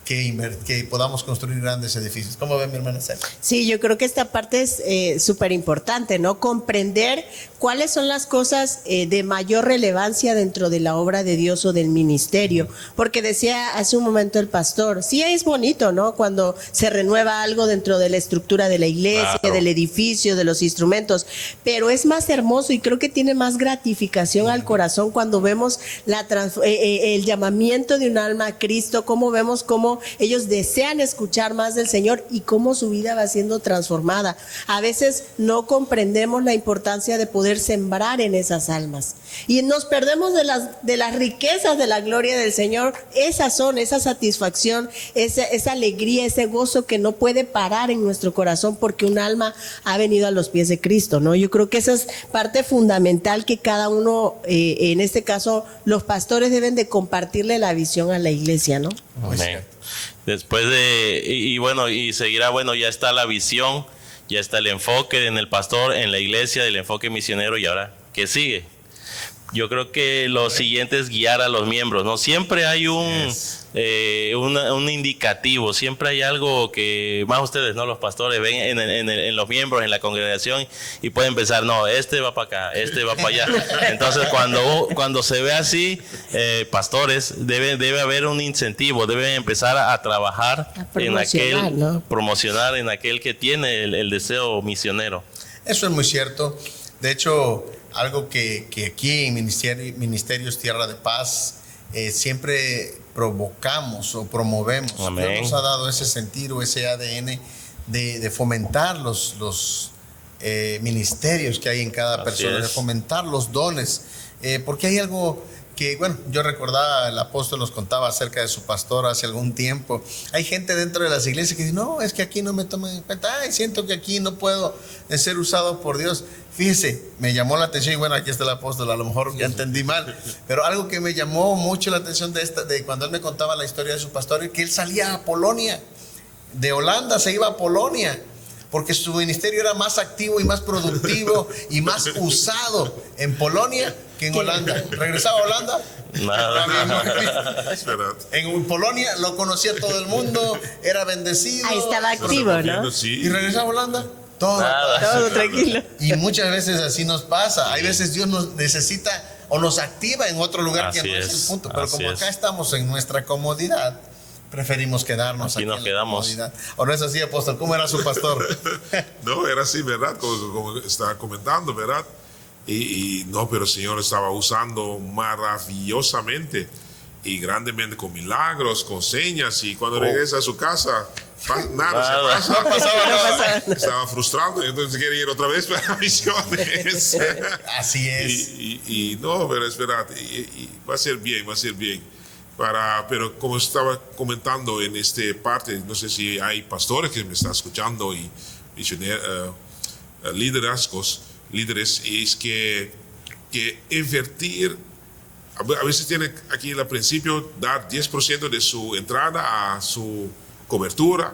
A: que podamos construir grandes edificios. ¿Cómo ven, mi hermana Celia?
B: Sí, yo creo que esta parte es súper importante, ¿no? Comprender cuáles son las cosas de mayor relevancia dentro de la obra de Dios o del ministerio. Porque decía hace un momento el pastor, sí es bonito, ¿no? Cuando se renueva algo dentro de la estructura de la iglesia, claro, del edificio, de los instrumentos, pero es más hermoso y creo que tiene más gratificación al corazón cuando vemos el llamamiento de un alma a Cristo, cómo vemos cómo ellos desean escuchar más del Señor y cómo su vida va siendo transformada. A veces no comprendemos la importancia de poder sembrar en esas almas y nos perdemos de las riquezas de la gloria del Señor. Esas son esa satisfacción, esa alegría, ese gozo que no puede parar en nuestro corazón porque un alma ha venido a los pies de Cristo, ¿no? Yo creo que esa es parte fundamental que cada uno, en este caso los pastores, deben de compartirle la visión a la iglesia, ¿no?
C: Amén. Después y seguirá, ya está la visión, ya está el enfoque en el pastor, en la iglesia, el enfoque misionero, y ahora, ¿qué sigue? Yo creo que lo siguiente es guiar a los miembros, ¿no? Siempre hay un indicativo, siempre hay algo que, más ustedes, ¿no? Los pastores ven en los miembros, en la congregación, y pueden pensar, no, este va para acá, este va para allá. Entonces, cuando se ve así, pastores, debe haber un incentivo, deben empezar a trabajar promocionar en aquel que tiene el deseo misionero.
A: Eso es muy cierto. De hecho, algo que aquí en Ministerios Tierra de Paz siempre provocamos o promovemos.
C: Amén.
A: Dios nos ha dado ese sentido, ese ADN de fomentar los ministerios que hay en cada persona, de fomentar los dones, porque hay algo que, yo recordaba, el apóstol nos contaba acerca de su pastor hace algún tiempo. Hay gente dentro de las iglesias que dice, no, es que aquí no me toman en cuenta, siento que aquí no puedo ser usado por Dios. Fíjese, me llamó la atención, y aquí está el apóstol, a lo mejor ya entendí mal, pero algo que me llamó mucho la atención de cuando él me contaba la historia de su pastor, es que él salía a Polonia, de Holanda se iba a Polonia, porque su ministerio era más activo y más productivo y más usado en Polonia que en Holanda. ¿Regresaba a Holanda?
C: Nada.
A: En Polonia lo conocía todo el mundo, era bendecido.
B: Ahí estaba activo, ¿no?
D: Sí.
A: ¿Y regresaba a Holanda? Todo tranquilo. Y muchas veces así nos pasa. Hay veces Dios nos necesita o nos activa en otro lugar que no es el punto. Pero como acá estamos en nuestra comodidad, preferimos quedarnos aquí
C: nos quedamos.
A: Comodidad. ¿O no es así, apóstol? ¿Cómo era su pastor?
D: No, era así, ¿verdad? Como estaba comentando, ¿verdad? Y no, pero el Señor estaba usando maravillosamente. y grandemente con milagros, con señas, y cuando regresa a su casa, nada. Estaba frustrado, entonces quería ir otra vez para misiones.
A: Así es.
D: Y no, pero espérate, y va a ser bien. Pero como estaba comentando en esta parte, no sé si hay pastores que me están escuchando y misioneros, líderes, es que invertir, a veces tiene aquí al principio dar 10% de su entrada a su cobertura,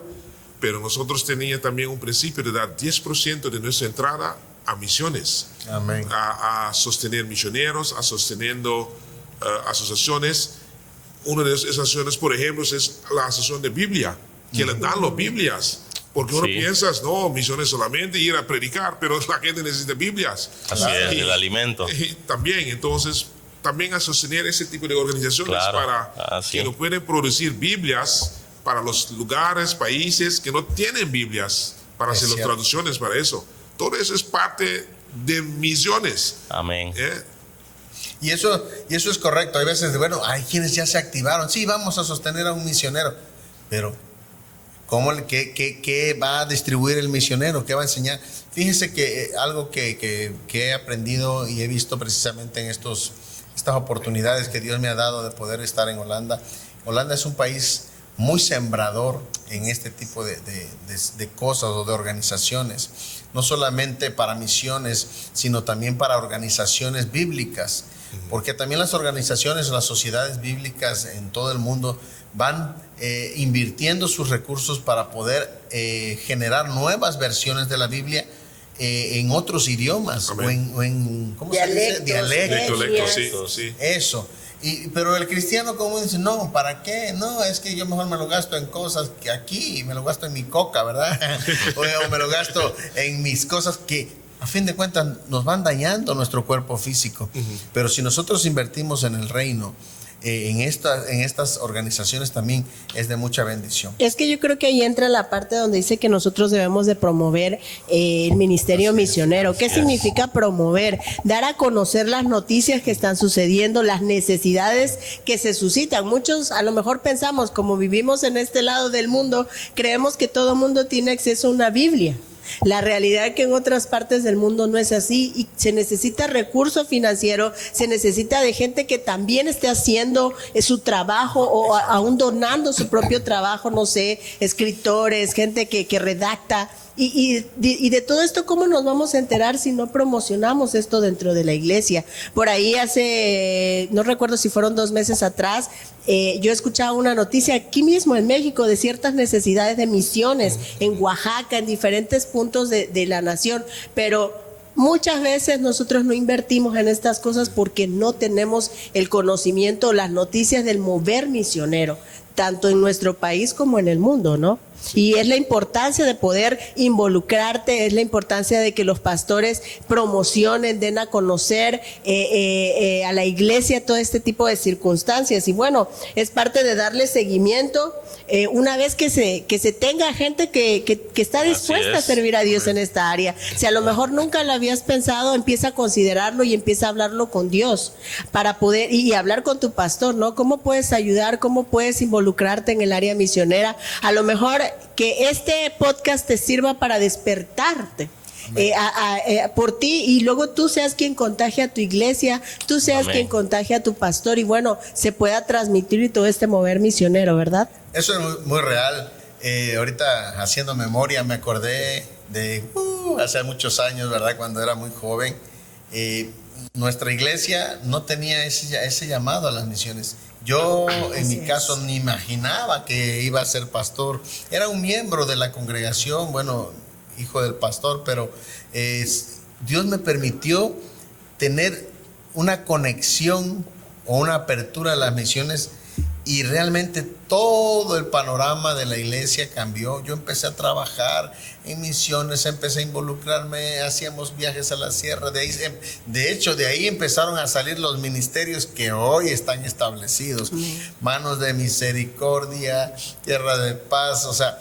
D: pero nosotros teníamos también un principio de dar 10% de nuestra entrada a misiones,
A: Amén.
D: a sostener misioneros, a sosteniendo asociaciones. Una de esas asociaciones, por ejemplo, es la asociación de Biblia, que le dan las Biblias. Porque uno piensa, no, misiones solamente ir a predicar, pero la gente necesita Biblias.
C: Así es, el alimento.
D: Y también, entonces, también a sostener ese tipo de organizaciones para que no pueden producir Biblias para los lugares, países que no tienen Biblias, para hacer las traducciones para eso. Todo eso es parte de misiones.
C: Amén.
A: Y eso es correcto. Hay veces, bueno, hay quienes ya se activaron. Sí, vamos a sostener a un misionero. Pero, ¿qué va a distribuir el misionero? ¿Qué va a enseñar? Fíjese que algo que he aprendido y he visto precisamente en estas oportunidades que Dios me ha dado de poder estar en Holanda. Holanda es un país muy sembrador en este tipo de cosas o de organizaciones. No solamente para misiones, sino también para organizaciones bíblicas. Porque también las organizaciones, las sociedades bíblicas en todo el mundo van invirtiendo sus recursos para poder generar nuevas versiones de la Biblia en otros idiomas o en ¿cómo se dice? Dialectos.
D: Sí.
A: Eso. Pero el cristiano común dice, no, ¿para qué? No, es que yo mejor me lo gasto en cosas que aquí, me lo gasto en mi coca, ¿verdad? o me lo gasto en mis cosas que a fin de cuentas nos van dañando nuestro cuerpo físico. Pero si nosotros invertimos en el reino, en estas organizaciones también es de mucha bendición.
B: Es que yo creo que ahí entra la parte donde dice que nosotros debemos de promover el ministerio misionero. ¿Qué significa promover? Dar a conocer las noticias que están sucediendo, las necesidades que se suscitan. Muchos a lo mejor pensamos, como vivimos en este lado del mundo, creemos que todo mundo tiene acceso a una Biblia. La realidad es que en otras partes del mundo no es así y se necesita recurso financiero, se necesita de gente que también esté haciendo su trabajo o aún donando su propio trabajo, no sé, escritores, gente que redacta. Y de todo esto, ¿cómo nos vamos a enterar si no promocionamos esto dentro de la iglesia? Por ahí no recuerdo si fueron 2 meses atrás, yo escuchaba una noticia aquí mismo en México de ciertas necesidades de misiones en Oaxaca, en diferentes puntos de la nación, pero muchas veces nosotros no invertimos en estas cosas porque no tenemos el conocimiento, las noticias del mover misionero, tanto en nuestro país como en el mundo, ¿no? Y es la importancia de poder involucrarte, es la importancia de que los pastores promocionen, den a conocer a la iglesia todo este tipo de circunstancias. Y bueno, es parte de darle seguimiento una vez que se tenga gente que está dispuesta a servir a Dios en esta área. Si a lo mejor nunca lo habías pensado, empieza a considerarlo y empieza a hablarlo con Dios para poder, y hablar con tu pastor, ¿no? ¿Cómo puedes ayudar? ¿Cómo puedes involucrarte en el área misionera? A lo mejor que este podcast te sirva para despertarte por ti, y luego tú seas quien contagie a tu iglesia, tú seas quien contagie a tu pastor, y bueno, se pueda transmitir y todo este mover misionero, ¿verdad?
A: Eso es muy, muy real. Ahorita haciendo memoria me acordé de hace muchos años, ¿verdad? Cuando era muy joven, nuestra iglesia no tenía ese llamado a las misiones. Yo, en mi caso, ni imaginaba que iba a ser pastor. Era un miembro de la congregación, bueno, hijo del pastor, pero Dios me permitió tener una conexión o una apertura a las misiones, y realmente todo el panorama de la iglesia cambió. Yo empecé a trabajar en misiones, empecé a involucrarme, hacíamos viajes a la sierra. De hecho, de ahí empezaron a salir los ministerios que hoy están establecidos. Manos de Misericordia, Tierra de Paz, o sea,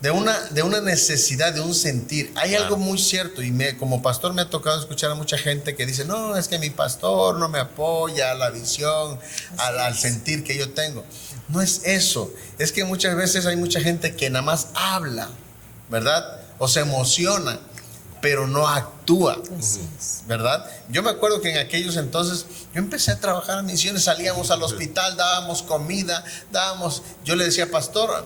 A: de una necesidad, de un sentir. Hay algo muy cierto y como pastor me ha tocado escuchar a mucha gente que dice, no, es que mi pastor no me apoya a la visión, al sentir que yo tengo. No es eso, es que muchas veces hay mucha gente que nada más habla, ¿verdad? O se emociona, pero no actúa, ¿verdad? Yo me acuerdo que en aquellos entonces yo empecé a trabajar en misiones, salíamos al hospital, dábamos comida, yo le decía, pastor,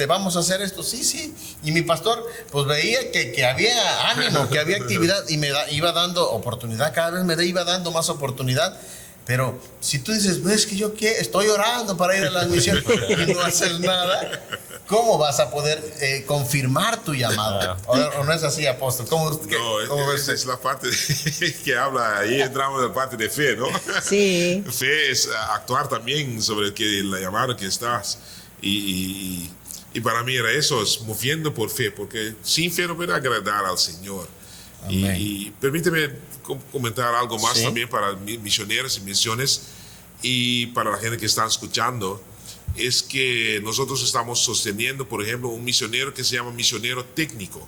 A: vamos a hacer esto, sí, y mi pastor pues veía que había ánimo, que había actividad y iba dando oportunidad, cada vez me iba dando más oportunidad. Pero si tú dices, ves que yo estoy orando para ir a la misión y no hacer nada, ¿cómo vas a poder confirmar tu llamado? ¿O no es así, apóstol? ¿Cómo ves?
D: Esa es la parte que habla, ahí entramos en la parte de fe, ¿no?
B: Sí.
D: Fe es actuar también sobre la llamada que estás. Y para mí era eso, es moviendo por fe, porque sin fe no puede agradar al Señor. Y permíteme comentar algo más también para misioneros y misiones y para la gente que está escuchando. Es que nosotros estamos sosteniendo, por ejemplo, un misionero que se llama misionero técnico.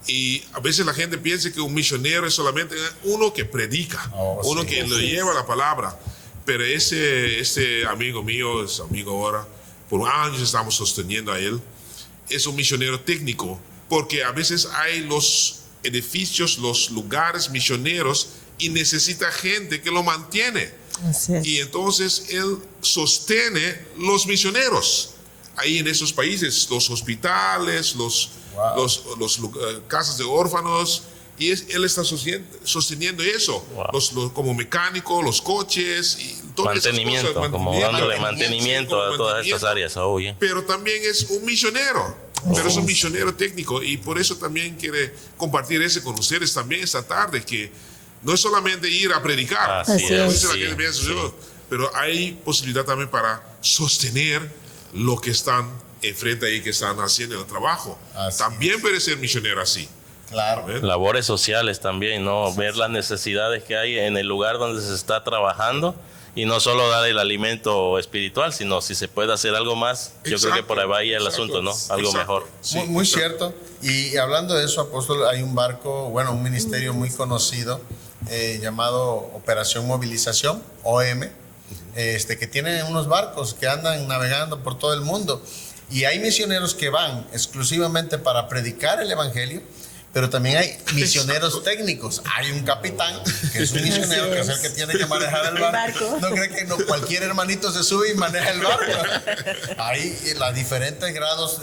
D: Y a veces la gente piensa que un misionero es solamente uno que predica, uno que lo lleva la palabra. Pero este amigo mío, es amigo ahora, por años estamos sosteniendo a él, es un misionero técnico, porque a veces hay los edificios, los lugares misioneros y necesita gente que lo mantiene. Y entonces él sostiene los misioneros ahí en esos países, los hospitales, los casas de órfanos, y él está sosteniendo eso, como mecánico, los coches y todas
C: mantenimiento, esas cosas, como dándole mantenimiento a todas estas áreas.
D: Pero también es un misionero. Pero es un misionero técnico y por eso también quiere compartir eso con ustedes también esta tarde, que no es solamente ir a predicar, pero hay posibilidad también para sostener lo que están enfrente ahí, que están haciendo el trabajo. También puede ser misionero así.
A: Claro.
C: Labores sociales también, ¿no? Ver las necesidades que hay en el lugar donde se está trabajando. Y no solo dar el alimento espiritual, sino si se puede hacer algo más. Yo creo que por ahí va el asunto, ¿no? Algo mejor.
A: Sí, muy cierto. Y hablando de eso, apóstol, hay un barco, un ministerio muy conocido llamado Operación Movilización, OM, que tiene unos barcos que andan navegando por todo el mundo. Y hay misioneros que van exclusivamente para predicar el evangelio, pero también hay misioneros técnicos. Hay un capitán que es un misionero, que es el que tiene que manejar el barco. No cree que cualquier hermanito se sube y maneja el barco. Hay los diferentes grados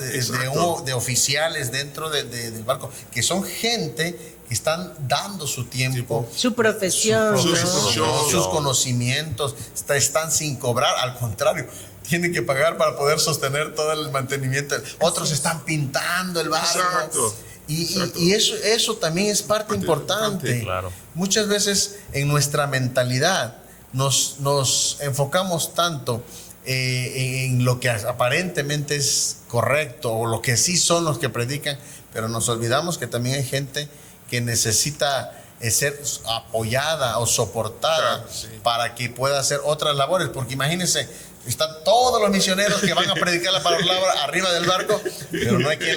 A: de oficiales dentro del barco, que son gente que están dando su tiempo,
B: su profesión,
A: sus conocimientos, están sin cobrar, al contrario. Tienen que pagar para poder sostener todo el mantenimiento. Otros están pintando el barco.
D: Exacto.
A: Y eso también es parte importante.
C: Claro.
A: Muchas veces en nuestra mentalidad nos enfocamos tanto en lo que aparentemente es correcto o lo que sí son los que predican, pero nos olvidamos que también hay gente que necesita ser apoyada o soportada para que pueda hacer otras labores, porque imagínense, están todos los misioneros que van a predicar la palabra arriba del barco, pero no hay quien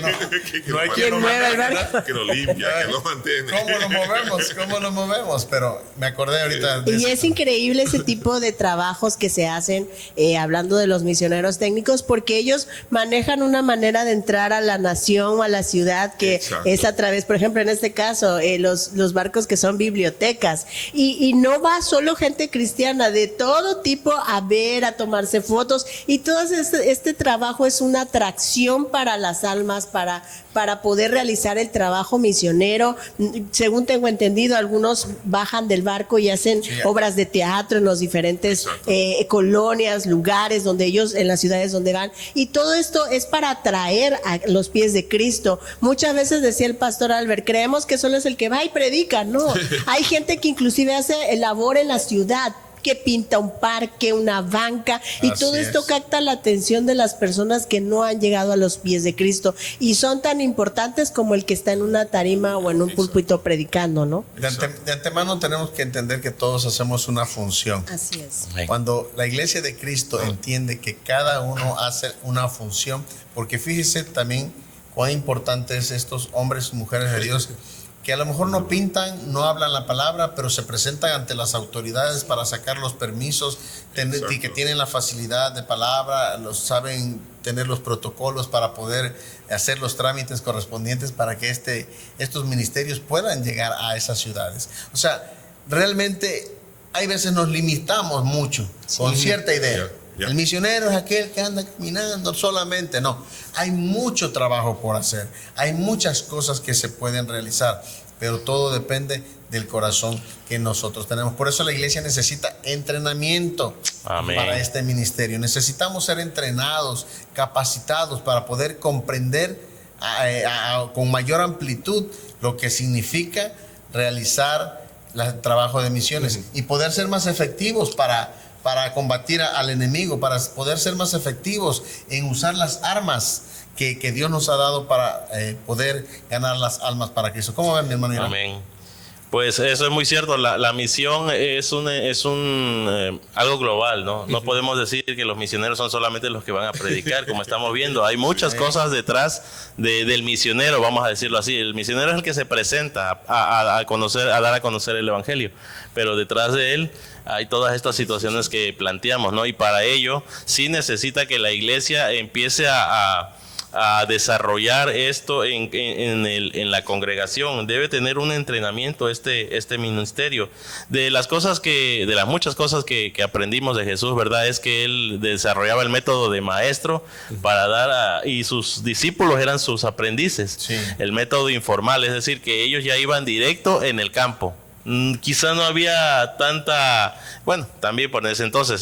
A: lo
B: mueva el barco,
D: que lo limpia, que lo mantiene.
A: ¿Cómo lo movemos? Pero me acordé ahorita de
B: y es increíble ese tipo de trabajos que se hacen, hablando de los misioneros técnicos, porque ellos manejan una manera de entrar a la nación o a la ciudad que es a través, por ejemplo, en este caso, los barcos que son bibliotecas, y no va solo gente cristiana, de todo tipo, a ver, a tomarse fotos, y todo este trabajo es una atracción para las almas, para poder realizar el trabajo misionero. Según tengo entendido, algunos bajan del barco y hacen obras de teatro en los diferentes colonias, lugares donde ellos, en las ciudades donde van, y todo esto es para atraer a los pies de Cristo. Muchas veces decía el pastor Albert, creemos que solo es el que va y predica. No, hay gente que inclusive hace labor en la ciudad, que pinta un parque, una banca, y todo esto capta la atención de las personas que no han llegado a los pies de Cristo y son tan importantes como el que está en una tarima o en un púlpito predicando, ¿no?
A: De antemano tenemos que entender que todos hacemos una función.
B: Así es.
A: Cuando la iglesia de Cristo entiende que cada uno hace una función, porque fíjese también cuán importantes estos hombres y mujeres de Dios que a lo mejor no pintan, no hablan la palabra, pero se presentan ante las autoridades para sacar los permisos, y que tienen la facilidad de palabra, saben tener los protocolos para poder hacer los trámites correspondientes para que estos ministerios puedan llegar a esas ciudades. O sea, realmente hay veces nos limitamos mucho con cierta idea. El misionero es aquel que anda caminando solamente. No, hay mucho trabajo por hacer, hay muchas cosas que se pueden realizar, pero todo depende del corazón que nosotros tenemos. Por eso la iglesia necesita entrenamiento. Amén. Para este ministerio. Necesitamos ser entrenados, capacitados para poder comprender con mayor amplitud lo que significa realizar el trabajo de misiones y poder ser más efectivos para combatir al enemigo, para poder ser más efectivos en usar las armas que Dios nos ha dado para poder ganar las almas para Cristo. ¿Cómo ven, mi hermano Iván?
C: Amén. Pues eso es muy cierto. La misión es algo global, ¿no? No podemos decir que los misioneros son solamente los que van a predicar, como estamos viendo. Hay muchas cosas detrás del misionero, vamos a decirlo así. El misionero es el que se presenta a dar a conocer el evangelio, pero detrás de él hay todas estas situaciones que planteamos, ¿no? Y para ello sí necesita que la iglesia empiece a desarrollar esto en la congregación. Debe tener un entrenamiento este ministerio. De las muchas cosas que aprendimos de Jesús, ¿verdad? Es que él desarrollaba el método de maestro para dar y sus discípulos eran sus aprendices. Sí. El método informal, es decir, que ellos ya iban directo en el campo. Quizá no había también por ese entonces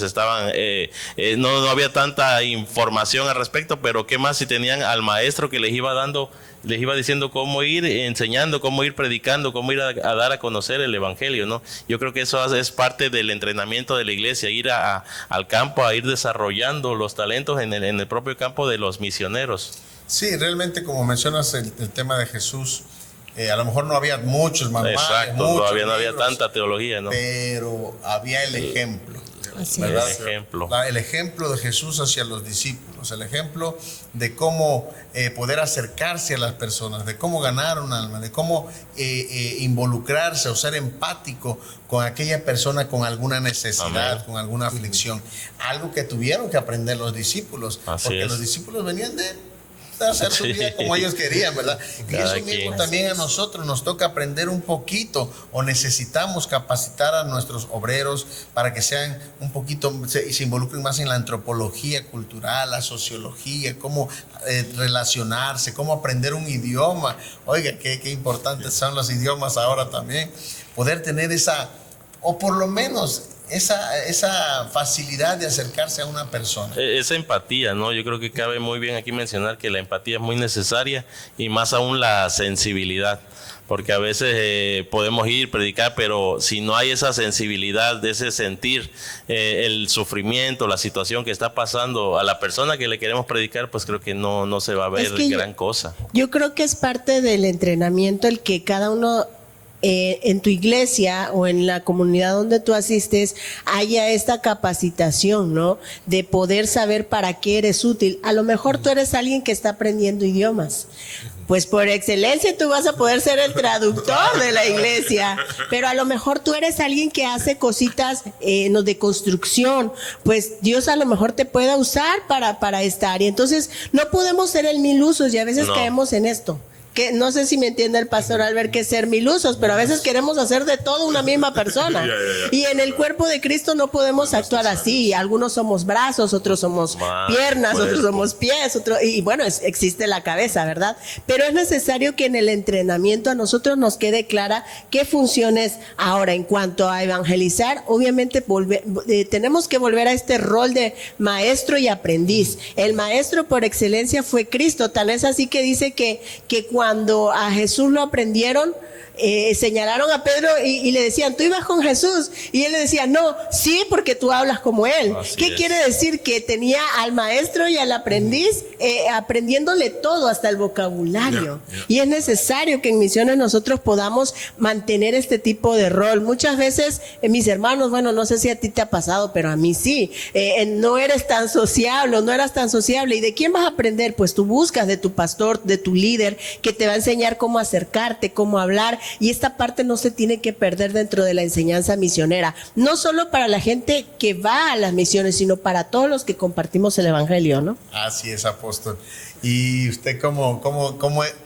C: no había tanta información al respecto, pero qué más si tenían al maestro que les iba diciendo cómo ir enseñando, cómo ir predicando, cómo ir a dar a conocer el evangelio, ¿no? Yo creo que eso es parte del entrenamiento de la iglesia, ir al campo, a ir desarrollando los talentos en el propio campo de los misioneros.
A: Sí, realmente, como mencionas el tema de Jesús, a lo mejor no había muchos manuales. Exacto,
C: todavía no había tanta teología, ¿no?
A: Pero había el ejemplo.
C: ¿Verdad?
A: El ejemplo de Jesús hacia los discípulos, el ejemplo de cómo poder acercarse a las personas, de cómo ganar un alma, de cómo involucrarse o ser empático con aquella persona con alguna necesidad, Amén. Con alguna aflicción. Algo que tuvieron que aprender los discípulos, porque los discípulos venían de hacer su vida como ellos querían, ¿verdad? Y eso mismo también a nosotros nos toca aprender un poquito, o necesitamos capacitar a nuestros obreros para que sean un poquito, se involucren más en la antropología cultural, la sociología, cómo relacionarse, cómo aprender un idioma. Oiga, qué importantes son los idiomas ahora también. Poder tener o por lo menos esa facilidad de acercarse a una persona.
C: Esa empatía, ¿no? Yo creo que cabe muy bien aquí mencionar que la empatía es muy necesaria, y más aún la sensibilidad, porque a veces podemos ir, predicar, pero si no hay esa sensibilidad, de ese sentir el sufrimiento, la situación que está pasando a la persona que le queremos predicar, pues creo que no se va a ver gran cosa.
B: Yo creo que es parte del entrenamiento el que cada uno en tu iglesia o en la comunidad donde tú asistes haya esta capacitación, ¿no? De poder saber para qué eres útil. A lo mejor tú eres alguien que está aprendiendo idiomas. Pues por excelencia tú vas a poder ser el traductor de la iglesia, pero a lo mejor tú eres alguien que hace cositas de construcción, pues Dios a lo mejor te pueda usar para esta área. Entonces no podemos ser el mil usos, y a veces caemos en esto. Que no sé si me entiende el pastor Albert que es ser mil usos, pero a veces queremos hacer de todo una misma persona. Y en el cuerpo de Cristo no podemos actuar así. Algunos somos brazos, otros somos piernas, otros somos pies, y bueno, existe la cabeza, ¿verdad? Pero es necesario que en el entrenamiento a nosotros nos quede clara qué funciones. Ahora, en cuanto a evangelizar, obviamente tenemos que volver a este rol de maestro y aprendiz. El maestro por excelencia fue Cristo, tal es así que dice que cuando cuando a Jesús lo aprendieron, señalaron a Pedro y le decían, tú ibas con Jesús, y él le decía, no, sí, porque tú hablas como él. ¿Qué quiere decir? Que tenía al maestro y al aprendiz aprendiéndole todo, hasta el vocabulario. Y es necesario que en misiones nosotros podamos mantener este tipo de rol. Muchas veces mis hermanos, bueno, no sé si a ti te ha pasado, pero a mí sí, no eres tan sociable, no eras tan sociable. ¿Y de quién vas a aprender? Pues tú buscas de tu pastor, de tu líder, que te va a enseñar cómo acercarte, cómo hablar. Y esta parte no se tiene que perder dentro de la enseñanza misionera, no solo para la gente que va a las misiones, sino para todos los que compartimos el evangelio, ¿no?
A: Así es, apóstol. ¿Y usted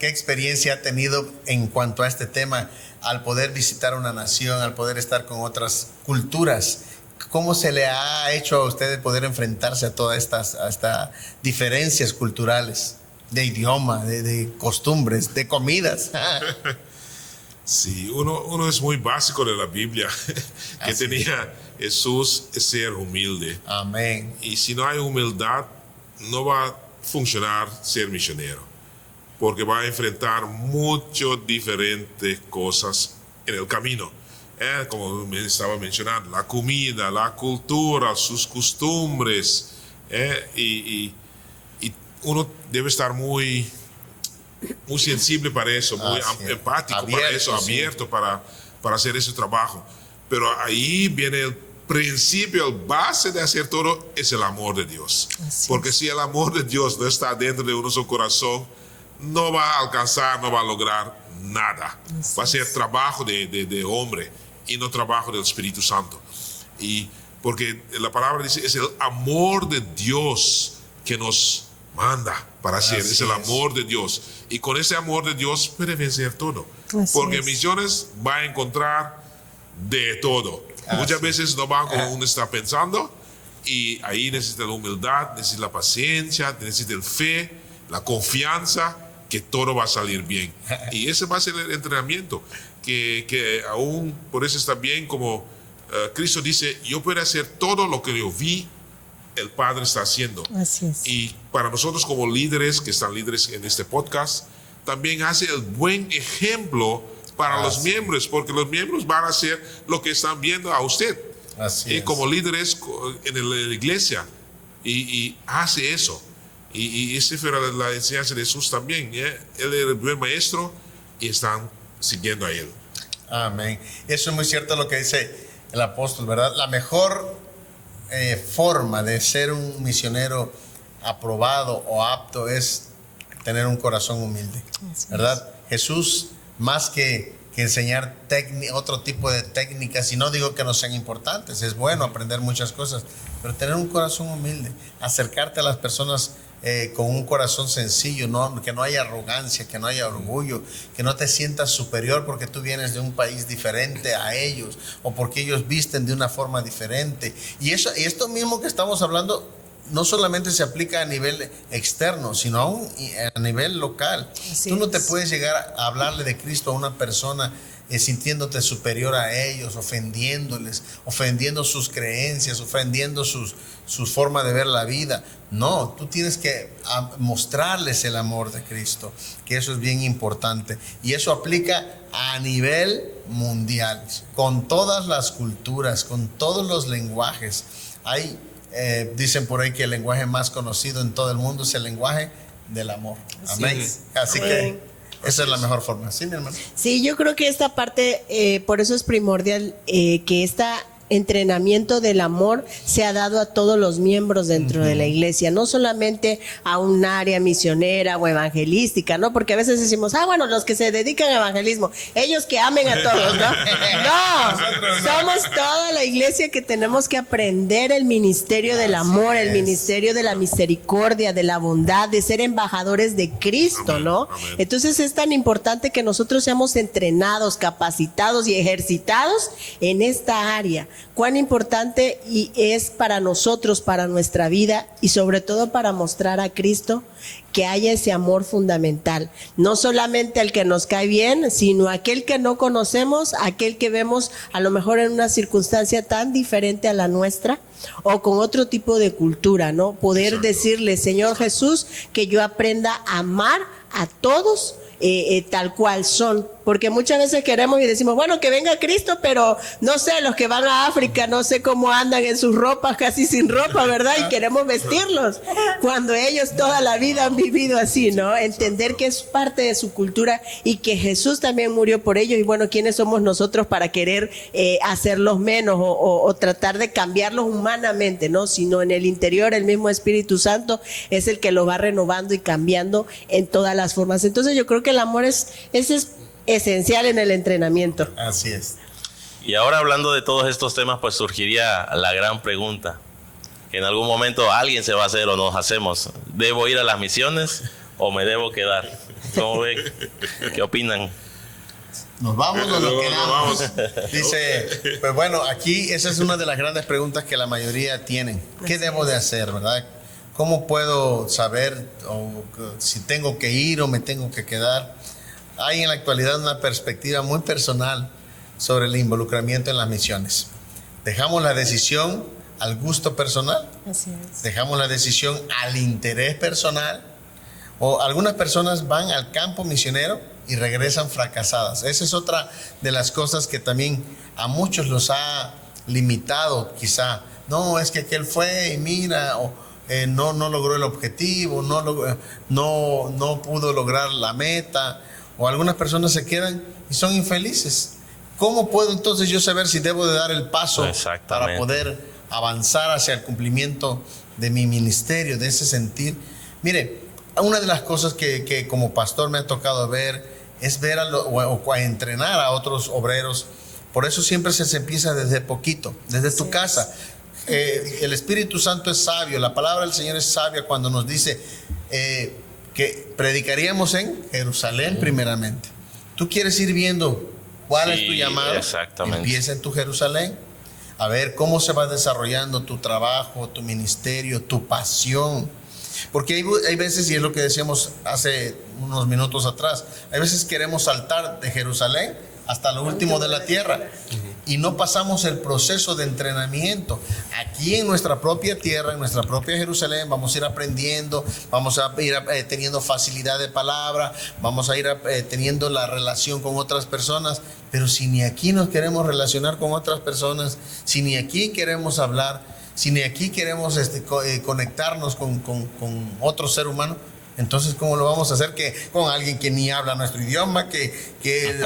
A: qué experiencia ha tenido en cuanto a este tema, al poder visitar una nación, al poder estar con otras culturas? ¿Cómo se le ha hecho a usted poder enfrentarse a todas estas diferencias culturales, de idioma, de costumbres, de comidas?
D: Sí, uno es muy básico de la Biblia, que
A: Así
D: tenía Jesús es ser humilde.
A: Amén.
D: Y si no hay humildad, no va a funcionar ser misionero, porque va a enfrentar muchas diferentes cosas en el camino. Como me estaba mencionando, la comida, la cultura, sus costumbres, y uno debe estar muy sensible para eso, muy empático
A: abierto,
D: para eso, abierto para hacer ese trabajo. Pero ahí viene el principio, el base de hacer todo es el amor de Dios. Porque si el amor de Dios no está dentro de nuestro corazón, no va a alcanzar, no va a lograr nada. Va a ser trabajo de hombre y no trabajo del Espíritu Santo. Y porque la palabra dice, es el amor de Dios que nos manda para hacer, es el amor de Dios. Y con ese amor de Dios puede vencer todo. Porque en misiones va a encontrar de todo. Muchas veces no va como uno está pensando, y ahí necesita la humildad, necesita la paciencia, necesita el fe, la confianza que todo va a salir bien. Y ese va a ser el entrenamiento, que aún por eso está bien, como Cristo dice, yo puedo hacer todo lo que yo vi el Padre está haciendo.
B: Así es.
D: Y para nosotros como líderes, que están líderes en este podcast, también hace el buen ejemplo para los miembros, porque los miembros van a hacer lo que están viendo a usted.
A: Así es.
D: Como líderes en la iglesia, y hace eso. Y esa fue la enseñanza de Jesús también. Él era el buen maestro y están siguiendo a él.
A: Amén. Eso es muy cierto lo que dice el apóstol, ¿verdad? La mejor forma de ser un misionero aprobado o apto es tener un corazón humilde, ¿verdad? Jesús, más que enseñar otro tipo de técnicas, y no digo que no sean importantes, es bueno aprender muchas cosas, pero tener un corazón humilde, acercarte a las personas con un corazón sencillo, que no haya arrogancia, que no haya orgullo, que no te sientas superior porque tú vienes de un país diferente a ellos, o porque ellos visten de una forma diferente. Y esto mismo que estamos hablando no solamente se aplica a nivel externo, sino aún a nivel local. Tú no te puedes llegar a hablarle de Cristo a una persona sintiéndote superior a ellos, ofendiéndoles, ofendiendo sus creencias, ofendiendo sus formas de ver la vida. No, tú tienes que mostrarles el amor de Cristo, que eso es bien importante. Y eso aplica a nivel mundial, con todas las culturas, con todos los lenguajes. Dicen por ahí que el lenguaje más conocido en todo el mundo es el lenguaje del amor. Amén. Así que esa es la mejor forma. ¿Sí, mi hermano?
B: Sí, yo creo que esta parte, por eso es primordial que este entrenamiento del amor se ha dado a todos los miembros dentro de la iglesia, no solamente a un área misionera o evangelística, ¿no? Porque a veces decimos, bueno, los que se dedican a evangelismo, ellos que amen a todos, ¿no? No, somos toda la iglesia que tenemos que aprender el ministerio del amor, el ministerio de la misericordia, de la bondad, de ser embajadores de Cristo, ¿no? Entonces es tan importante que nosotros seamos entrenados, capacitados y ejercitados en esta área. Cuán importante es para nosotros, para nuestra vida, y sobre todo para mostrar a Cristo que haya ese amor fundamental, no solamente al que nos cae bien, sino aquel que no conocemos, aquel que vemos a lo mejor en una circunstancia tan diferente a la nuestra o con otro tipo de cultura, ¿no? Poder decirle, Señor Jesús, que yo aprenda a amar a todos tal cual son. Porque muchas veces queremos y decimos, bueno, que venga Cristo, pero no sé, los que van a África, no sé cómo andan en sus ropas, casi sin ropa, ¿verdad? Y queremos vestirlos, cuando ellos toda la vida han vivido así, ¿no? Entender que es parte de su cultura y que Jesús también murió por ellos. Y bueno, ¿quiénes somos nosotros para querer hacerlos menos o tratar de cambiarlos humanamente, ¿no? Sino en el interior, el mismo Espíritu Santo es el que lo va renovando y cambiando en todas las formas. Entonces yo creo que el amor es esencial en el entrenamiento.
A: Así es.
C: Y ahora hablando de todos estos temas, pues surgiría la gran pregunta, que en algún momento alguien se va a hacer o nos hacemos. ¿Debo ir a las misiones o me debo quedar? ¿Cómo ven? ¿Qué opinan?
A: ¿Nos vamos o nos
D: No,
A: quedamos?
D: nos vamos.
A: Dice, pues bueno, aquí esa es una de las grandes preguntas que la mayoría tienen. ¿Qué debo de hacer, verdad? ¿Cómo puedo saber si tengo que ir o me tengo que quedar? Hay en la actualidad una perspectiva muy personal sobre el involucramiento en las misiones. Dejamos la decisión al gusto personal,
B: Así es.
A: dejamos la decisión al interés personal, o algunas personas van al campo misionero y regresan fracasadas. Esa es otra de las cosas que también a muchos los ha limitado, quizá. No, es que aquel fue y mira, no logró el objetivo, no pudo lograr la meta. O algunas personas se quedan y son infelices. ¿Cómo puedo entonces yo saber si debo de dar el paso para poder avanzar hacia el cumplimiento de mi ministerio, de ese sentir? Mire, una de las cosas que como pastor me ha tocado ver es ver a entrenar a otros obreros. Por eso siempre se empieza desde poquito, desde tu casa. El Espíritu Santo es sabio, la palabra del Señor es sabia cuando nos dice que predicaríamos en Jerusalén primeramente. Tú quieres ir viendo cuál es tu llamado.
C: Exactamente.
A: Empieza en tu Jerusalén, a ver cómo se va desarrollando tu trabajo, tu ministerio, tu pasión. Porque hay veces, y es lo que decíamos hace unos minutos atrás, hay veces queremos saltar de Jerusalén hasta lo último de la tierra y no pasamos el proceso de entrenamiento. Aquí en nuestra propia tierra, en nuestra propia Jerusalén, vamos a ir aprendiendo, vamos a ir teniendo facilidad de palabra, vamos a ir teniendo la relación con otras personas, pero si ni aquí nos queremos relacionar con otras personas, si ni aquí queremos hablar, si ni aquí queremos conectarnos con otro ser humano, entonces, ¿cómo lo vamos a hacer con alguien que ni habla nuestro idioma, que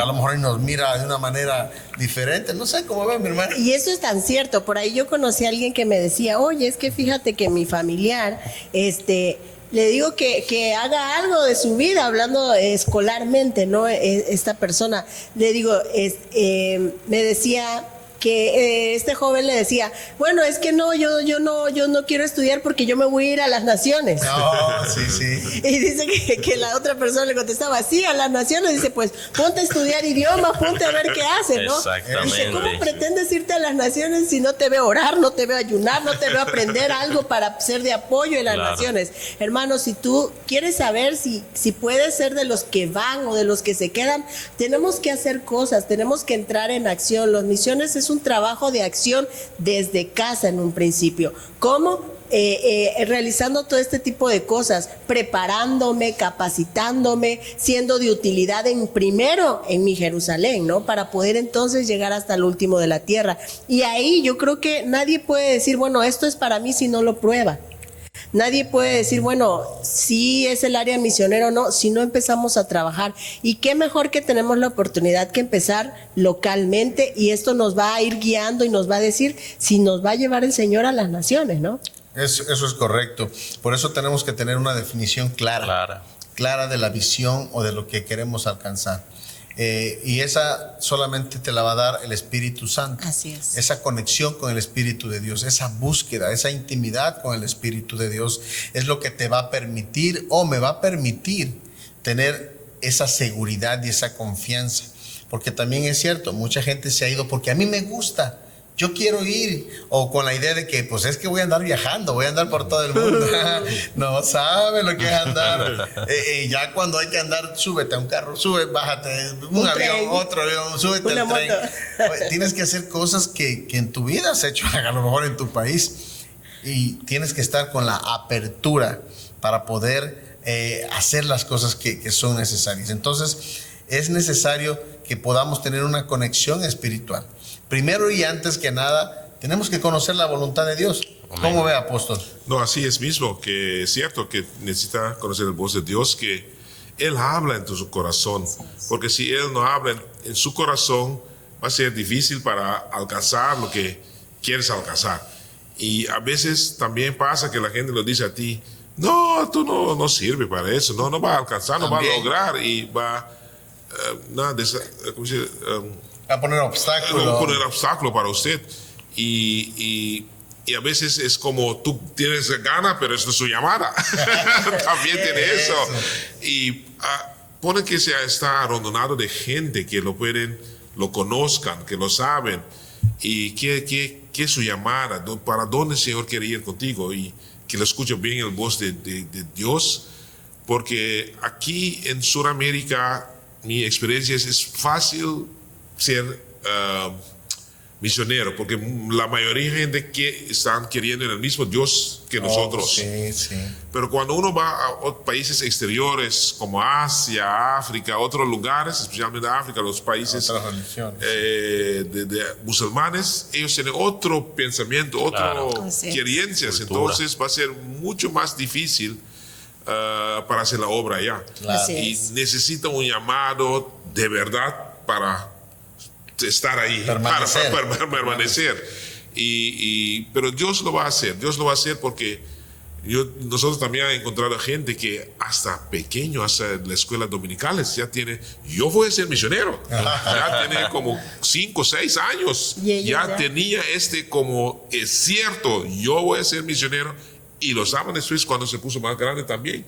A: a lo mejor nos mira de una manera diferente? No sé cómo ven, mi hermano.
B: Y eso es tan cierto. Por ahí yo conocí a alguien que me decía, oye, es que fíjate que mi familiar, le digo que haga algo de su vida, hablando escolarmente, ¿no? Esta persona, le digo, me decía que este joven le decía, bueno, es que no, yo no quiero estudiar porque yo me voy a ir a las naciones.
A: No, sí.
B: Y dice que la otra persona le contestaba, sí, a las naciones. Dice, pues ponte a estudiar idiomas, ponte a ver qué hace, ¿no?
C: Exactamente.
B: Dice, ¿cómo pretendes irte a las naciones si no te veo orar, no te veo ayunar, no te veo aprender algo para ser de apoyo en las naciones? Hermano, si tú quieres saber si puedes ser de los que van o de los que se quedan, tenemos que hacer cosas, tenemos que entrar en acción. Las misiones es un trabajo de acción desde casa en un principio. ¿Cómo? Realizando todo este tipo de cosas, preparándome, capacitándome, siendo de utilidad primero en mi Jerusalén, ¿no? Para poder entonces llegar hasta el último de la tierra. Y ahí yo creo que nadie puede decir, bueno, esto es para mí si no lo prueba. Nadie puede decir, bueno, si es el área misionera o no, si no empezamos a trabajar. Y qué mejor que tenemos la oportunidad que empezar localmente, y esto nos va a ir guiando y nos va a decir si nos va a llevar el Señor a las naciones, ¿no?
A: Eso es correcto. Por eso tenemos que tener una definición clara de la visión o de lo que queremos alcanzar. Y esa solamente te la va a dar el Espíritu Santo.
B: Así es.
A: Esa conexión con el Espíritu de Dios, esa búsqueda, esa intimidad con el Espíritu de Dios es lo que te va a permitir o me va a permitir tener esa seguridad y esa confianza. Porque también es cierto, mucha gente se ha ido porque a mí me gusta, yo quiero ir, o con la idea de que pues es que voy a andar viajando, voy a andar por todo el mundo. No sabe lo que es andar. Ya cuando hay que andar, súbete a un carro, bájate, un avión,
B: tren,
A: otro avión, súbete al tren. Tienes que hacer cosas que en tu vida has hecho, a lo mejor en tu país, y tienes que estar con la apertura para poder hacer las cosas que son necesarias. Entonces, es necesario que podamos tener una conexión espiritual. Primero y antes que nada, tenemos que conocer la voluntad de Dios. ¿Cómo ve, apóstol?
D: No, así es mismo, que es cierto que necesita conocer la voz de Dios, que Él habla en tu corazón, porque si Él no habla en su corazón, va a ser difícil para alcanzar lo que quieres alcanzar. Y a veces también pasa que la gente lo dice a ti, no, tú no sirves para eso, no va a alcanzar, no
A: También.
D: va a lograr, y va
A: A poner obstáculos.
D: poner obstáculo para usted. Y a veces es como tú tienes ganas, pero es su llamada. También tiene eso. Y pone que está arondonado de gente que lo conozcan, que lo saben. Y que es su llamada, para dónde el Señor quiere ir contigo. Y que lo escuche bien el voz de Dios. Porque aquí en Sudamérica, mi experiencia es fácil ser misionero, porque la mayoría de gente que están queriendo en el mismo Dios que nosotros.
A: Sí, sí.
D: Pero cuando uno va a países exteriores como Asia, África, otros lugares, especialmente África, los países
A: Otras religiones.
D: de musulmanes, ellos tienen otro pensamiento,
C: Claro.
D: otras
B: Así es.
D: creencias.
C: Cultura.
D: Entonces va a ser mucho más difícil para hacer la obra allá.
A: Claro.
B: Así
D: Y
B: es.
D: necesita un llamado de verdad para estar ahí,
A: Permanecer.
D: para permanecer. Pero Dios lo va a hacer, porque nosotros también hemos encontrado gente que hasta pequeño, hasta en las escuelas dominicales, ya tiene, yo voy a ser misionero. Ya tiene como 5 o 6 años.
B: Y ellos
D: Ya
B: ya.
D: tenía como, es cierto, yo voy a ser misionero. Y lo saben después cuando se puso más grande también.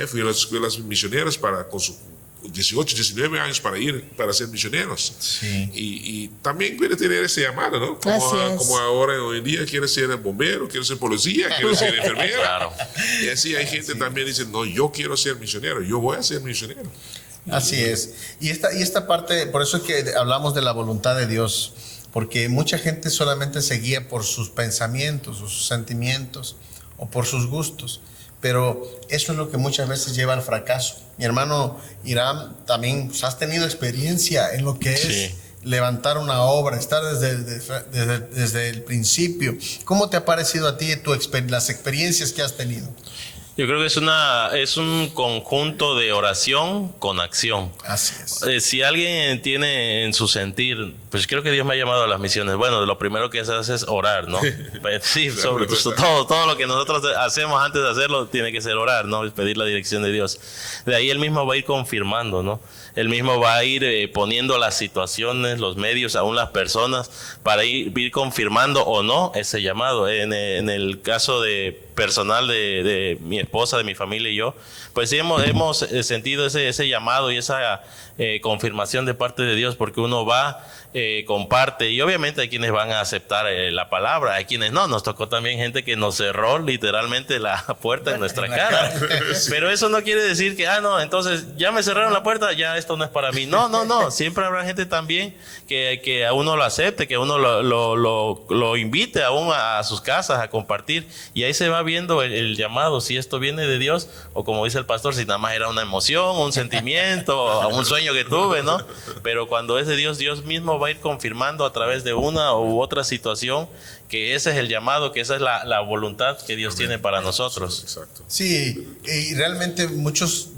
D: Fui a las escuelas misioneras con sus 18, 19 años para ser misioneros.
A: Sí.
D: Y también quiere tener ese llamado, ¿no?
B: Así es.
D: Como ahora hoy en día quiere ser bombero, quiere ser policía, quiere ser enfermera.
C: Claro.
D: Y así hay gente también que dice, no, yo quiero ser misionero, yo voy a ser misionero.
A: Así es. Y esta parte, por eso es que hablamos de la voluntad de Dios, porque mucha gente solamente se guía por sus pensamientos o sus sentimientos o por sus gustos, pero eso es lo que muchas veces lleva al fracaso. Mi hermano Irán, también pues, has tenido experiencia en lo que
C: Sí.
A: es levantar una obra, estar desde el principio. ¿Cómo te ha parecido a ti las experiencias que has tenido?
C: Yo creo que es un conjunto de oración con acción.
A: Así es.
C: Si alguien tiene en su sentir, pues creo que Dios me ha llamado a las misiones. Bueno, lo primero que se hace es orar, ¿no? Pues, sí, sobre todo lo que nosotros hacemos antes de hacerlo tiene que ser orar, ¿no? Es pedir la dirección de Dios. De ahí él mismo va a ir confirmando, ¿no? Él mismo va a ir poniendo las situaciones, los medios, aún las personas, para ir confirmando o no ese llamado. En el caso personal de mi esposa, de mi familia y yo, pues sí hemos sentido ese llamado y esa confirmación de parte de Dios, porque uno va, comparte, y obviamente hay quienes van a aceptar la palabra, hay quienes no. Nos tocó también gente que nos cerró literalmente la puerta en nuestra cara. Pero eso no quiere decir que, no, entonces ya me cerraron la puerta, ya esto no es para mí. No. Siempre habrá gente también que a uno lo acepte, que a uno lo invite aún a sus casas a compartir. Y ahí se va viendo el llamado, si esto viene de Dios o, como dice el pastor, si nada más era una emoción, un sentimiento, un sueño que tuve, ¿no? Pero cuando es de Dios, Dios mismo va a ir confirmando a través de una u otra situación que ese es el llamado, que esa es la voluntad que Dios tiene para nosotros.
D: Exacto.
A: Sí, y realmente muchos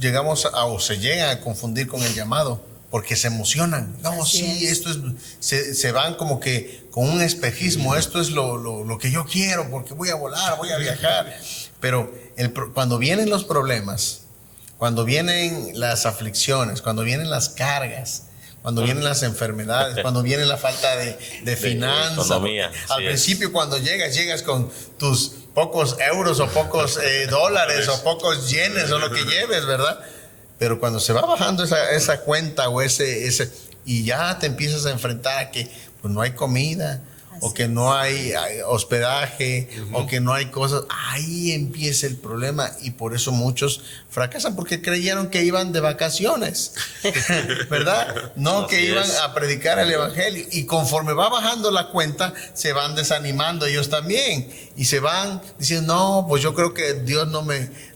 A: o se llegan a confundir con el llamado, porque se emocionan. No,
B: Así
A: sí,
B: es.
A: esto es, se van como que con un espejismo, esto es lo que yo quiero, porque voy a volar, voy a viajar. Pero cuando vienen los problemas, cuando vienen las aflicciones, cuando vienen las cargas, cuando vienen las enfermedades, cuando viene la falta de finanzas.
C: economía,
A: Al
C: sí
A: principio, cuando llegas con tus pocos euros o pocos dólares o pocos yenes o lo que lleves, ¿verdad? Pero cuando se va bajando esa cuenta o ese y ya te empiezas a enfrentar a que pues no hay comida, o que no hay hospedaje, o que no hay cosas, ahí empieza el problema y por eso muchos fracasan porque creyeron que iban de vacaciones, ¿verdad? No que iban a predicar el evangelio y conforme va bajando la cuenta se van desanimando ellos también y se van diciendo, no, pues yo creo que Dios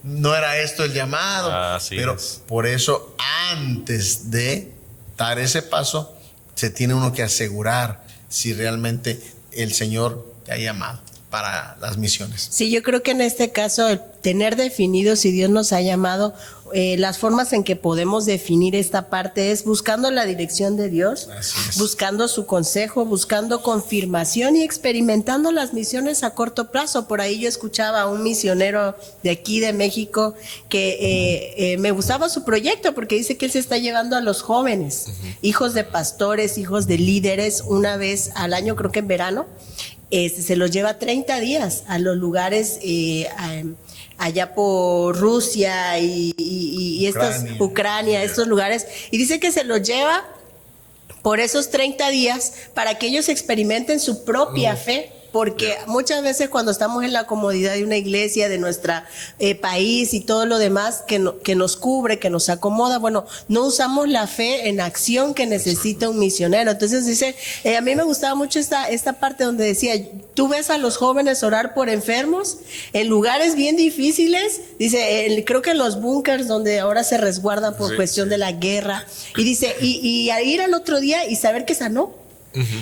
A: no era esto el llamado, pero por eso antes de dar ese paso se tiene uno que asegurar si realmente el Señor te ha llamado para las misiones.
B: Sí, yo creo que en este caso el tener definido si Dios nos ha llamado, las formas en que podemos definir esta parte es buscando la dirección de Dios, buscando su consejo, buscando confirmación y experimentando las misiones a corto plazo. Por ahí yo escuchaba a un misionero de aquí de México que me gustaba su proyecto porque dice que él se está llevando a los jóvenes, hijos de pastores, hijos de líderes, una vez al año, creo que en verano. Se los lleva 30 días a los lugares allá por Rusia y Ucrania, estos lugares, y dice que se los lleva por esos 30 días para que ellos experimenten su propia fe. Porque muchas veces cuando estamos en la comodidad de una iglesia, de nuestro país y todo lo demás que nos cubre, que nos acomoda, bueno, no usamos la fe en acción que necesita un misionero. Entonces dice, a mí me gustaba mucho esta parte donde decía, tú ves a los jóvenes orar por enfermos en lugares bien difíciles, dice, creo que en los búnkers donde ahora se resguardan por cuestión de la guerra, y dice, y a ir al otro día y saber que sanó.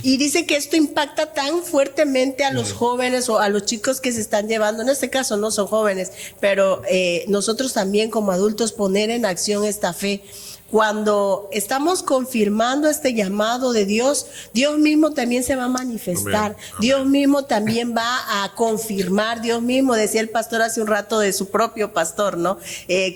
B: Y dice que esto impacta tan fuertemente a los jóvenes o a los chicos que se están llevando, en este caso no son jóvenes, pero nosotros también como adultos poner en acción esta fe. Cuando estamos confirmando este llamado de Dios, Dios mismo también se va a manifestar. Dios mismo también va a confirmar. Dios mismo, decía el pastor hace un rato de su propio pastor, ¿no?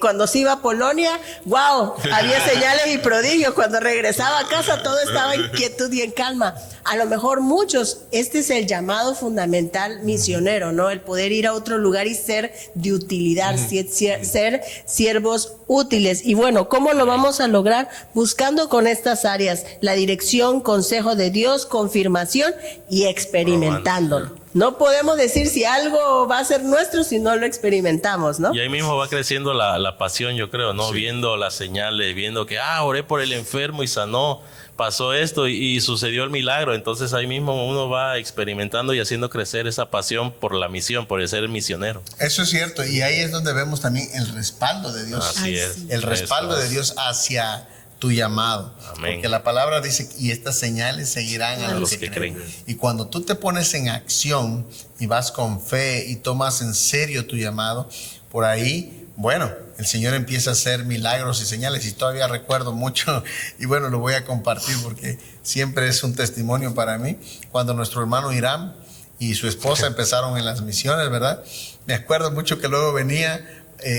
B: Cuando se iba a Polonia, wow, había señales y prodigios. Cuando regresaba a casa todo estaba en quietud y en calma. A lo mejor muchos, este es el llamado fundamental misionero, ¿no? El poder ir a otro lugar y ser de utilidad, ser siervos útiles. Y bueno, ¿cómo lo vamos a lograr? Buscando con estas áreas la dirección, consejo de Dios, confirmación y experimentándolo. No podemos decir si algo va a ser nuestro si no lo experimentamos, ¿no?
C: Y ahí mismo va creciendo la pasión, yo creo, ¿no? Viendo las señales, viendo que, oré por el enfermo y sanó, pasó esto y sucedió el milagro. Entonces ahí mismo uno va experimentando y haciendo crecer esa pasión por la misión, por el ser misionero.
A: Eso es cierto, y ahí es donde vemos también el respaldo de Dios.
C: Así es.
A: El respaldo de Dios hacia tu llamado.
C: Amén.
A: Porque la palabra dice, y estas señales seguirán a los que creen. Y cuando tú te pones en acción y vas con fe y tomas en serio tu llamado, por ahí, bueno, el Señor empieza a hacer milagros y señales. Y todavía recuerdo mucho, y bueno, lo voy a compartir porque siempre es un testimonio para mí, cuando nuestro hermano Irán y su esposa empezaron en las misiones, ¿verdad? Me acuerdo mucho que luego venía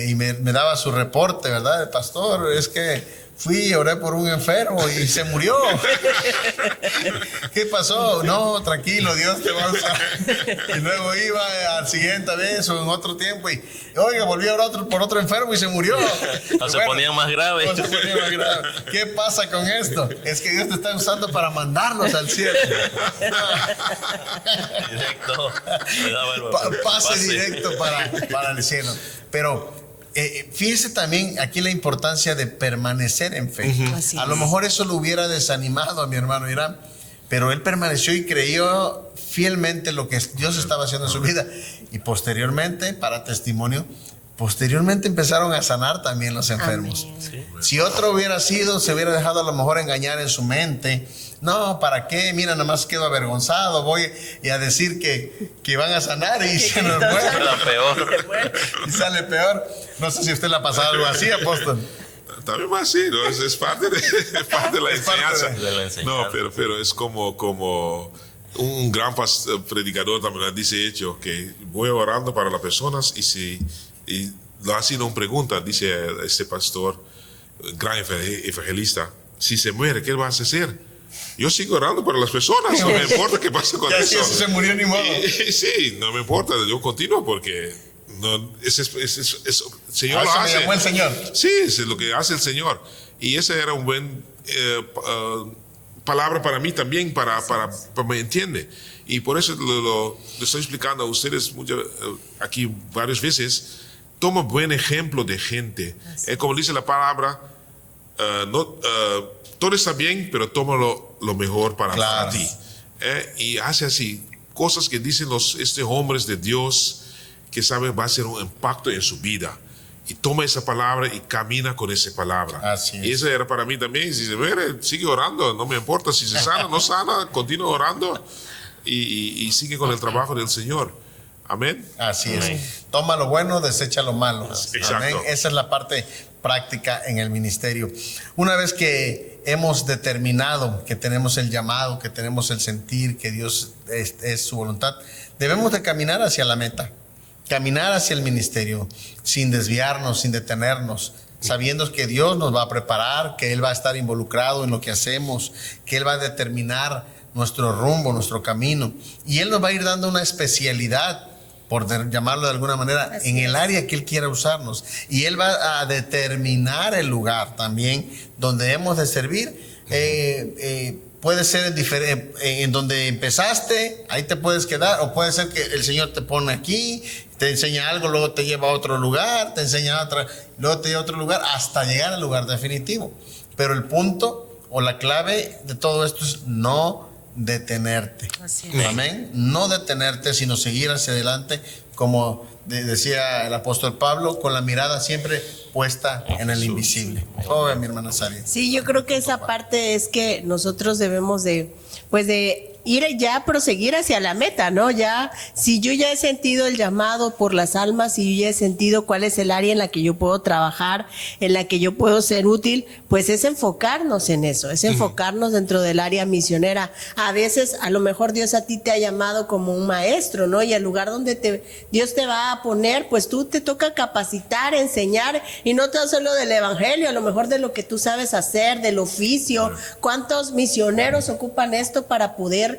A: y me daba su reporte, ¿verdad? El pastor, es que fui y oré por un enfermo y se murió. ¿Qué pasó? No, tranquilo, Dios te va a usar. Y luego iba al siguiente vez o en otro tiempo y, oiga, volví a orar por otro enfermo y se murió.
C: O se ponían más graves.
A: ¿Qué pasa con esto? Es que Dios te está usando para mandarlos al cielo.
C: Directo.
A: Pase directo para el cielo. Pero fíjese también aquí la importancia de permanecer en fe. A lo mejor eso lo hubiera desanimado a mi hermano Irán, pero él permaneció y creyó fielmente lo que Dios estaba haciendo en su vida. Y posteriormente, para testimonio, posteriormente empezaron a sanar también los enfermos. Sí. Si otro hubiera sido, se hubiera dejado a lo mejor engañar en su mente. No, ¿para qué? Mira, nada más quedo avergonzado, voy a decir que van a sanar y se nos muere. Y sale peor. No sé si usted le ha pasado algo así, apóstol.
D: También más así, ¿no? Es parte de la enseñanza. No, pero es como un gran predicador también dice hecho que voy orando para las personas y lo hace una pregunta, dice este pastor, gran evangelista, si se muere, ¿qué vas a hacer? Yo sigo orando para las personas, no me importa qué pasa con eso.
A: Si se murió ni modo.
D: Sí, no me importa, yo continúo porque el Señor lo hace.
A: Me llamó el Señor.
D: Sí, es lo que hace el Señor. Y ese era un buen palabra para mí también, para me entiende. Y por eso lo estoy explicando a ustedes aquí varias veces. Toma buen ejemplo de gente. Como dice la palabra, todo está bien, pero toma lo mejor para ti. Y hace así cosas que dicen estos hombres de Dios que saben va a ser un impacto en su vida. Y toma esa palabra y camina con esa palabra.
A: Así es.
D: Y eso era para mí también. Si se ve, sigue orando, no me importa si se sana o no sana, continúa orando y sigue con el trabajo del Señor. Amén.
A: Así es. Toma lo bueno, desecha lo malo.
D: Exacto.
A: Amén. Esa es la parte práctica en el ministerio. Una vez que hemos determinado que tenemos el llamado, que tenemos el sentir, que Dios es su voluntad, debemos de caminar hacia la meta, caminar hacia el ministerio, sin desviarnos, sin detenernos, sabiendo que Dios nos va a preparar, que Él va a estar involucrado en lo que hacemos, que Él va a determinar nuestro rumbo, nuestro camino, y Él nos va a ir dando una especialidad, por llamarlo de alguna manera, en el área que Él quiera usarnos. Y Él va a determinar el lugar también donde hemos de servir. Puede ser en donde empezaste, ahí te puedes quedar, o puede ser que el Señor te pone aquí, te enseña algo, luego te lleva a otro lugar, te enseña luego te lleva a otro lugar, hasta llegar al lugar definitivo. Pero el punto o la clave de todo esto es no detenerte. Amén. No detenerte, sino seguir hacia adelante, como decía el apóstol Pablo, con la mirada siempre puesta en el invisible. Oh, mi hermana Sari.
B: Sí, yo creo que esa parte es que nosotros debemos de ir ya, proseguir hacia la meta, ¿no? Ya, si yo ya he sentido el llamado por las almas, si yo ya he sentido cuál es el área en la que yo puedo trabajar, en la que yo puedo ser útil, pues es enfocarnos en eso, es enfocarnos dentro del área misionera. A veces, a lo mejor Dios a ti te ha llamado como un maestro, ¿no? Y el lugar donde Dios te va a poner, pues tú te toca capacitar, enseñar, y no tan solo del evangelio, a lo mejor de lo que tú sabes hacer, del oficio. ¿Cuántos misioneros ocupan esto para poder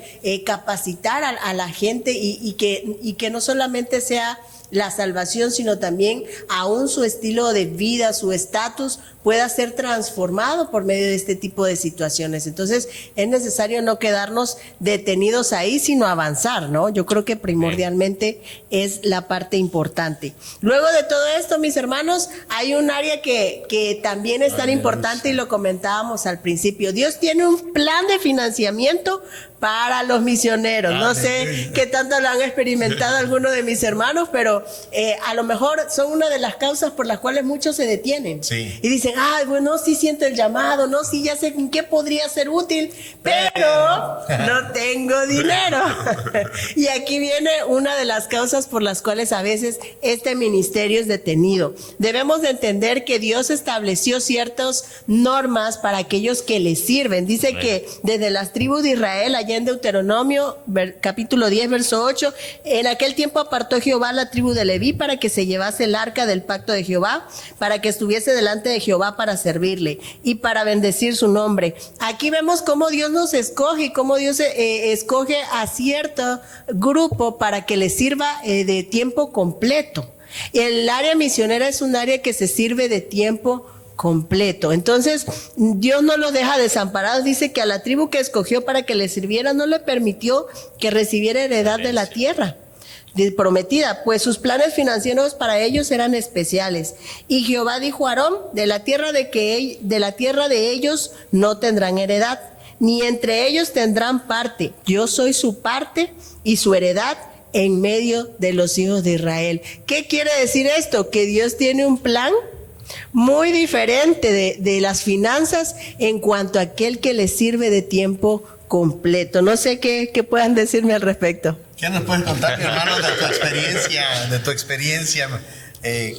B: capacitar a la gente y que no solamente sea la salvación, sino también aún su estilo de vida, su estatus pueda ser transformado por medio de este tipo de situaciones? Entonces es necesario no quedarnos detenidos ahí, sino avanzar, ¿no? Yo creo que primordialmente es la parte importante. Luego de todo esto, mis hermanos, hay un área que también es tan importante y lo comentábamos al principio. Dios tiene un plan de financiamiento para los misioneros. No sé qué tanto lo han experimentado algunos de mis hermanos, pero a lo mejor son una de las causas por las cuales muchos se detienen. Sí. Y dicen, ay, bueno, sí siento el llamado, no, sí ya sé en qué podría ser útil, pero no tengo dinero. Y aquí viene una de las causas por las cuales a veces este ministerio es detenido. Debemos de entender que Dios estableció ciertas normas para aquellos que le sirven. Dice que desde las tribus de Israel, allá en Deuteronomio, capítulo 10, verso 8, en aquel tiempo apartó Jehová la tribu de Leví para que se llevase el arca del pacto de Jehová, para que estuviese delante de Jehová para servirle y para bendecir su nombre. Aquí vemos cómo Dios nos escoge y cómo Dios escoge a cierto grupo para que le sirva de tiempo completo. El área misionera es un área que se sirve de tiempo completo. Entonces, Dios no los deja desamparados. Dice que a la tribu que escogió para que le sirviera no le permitió que recibiera heredad de la tierra prometida, pues sus planes financieros para ellos eran especiales. Y Jehová dijo a Aarón, de la tierra de ellos no tendrán heredad, ni entre ellos tendrán parte. Yo soy su parte y su heredad en medio de los hijos de Israel. ¿Qué quiere decir esto? Que Dios tiene un plan muy diferente de las finanzas en cuanto a aquel que le sirve de tiempo completo. No sé qué puedan decirme al respecto.
A: ¿Qué nos puedes contar, mi hermano, de tu experiencia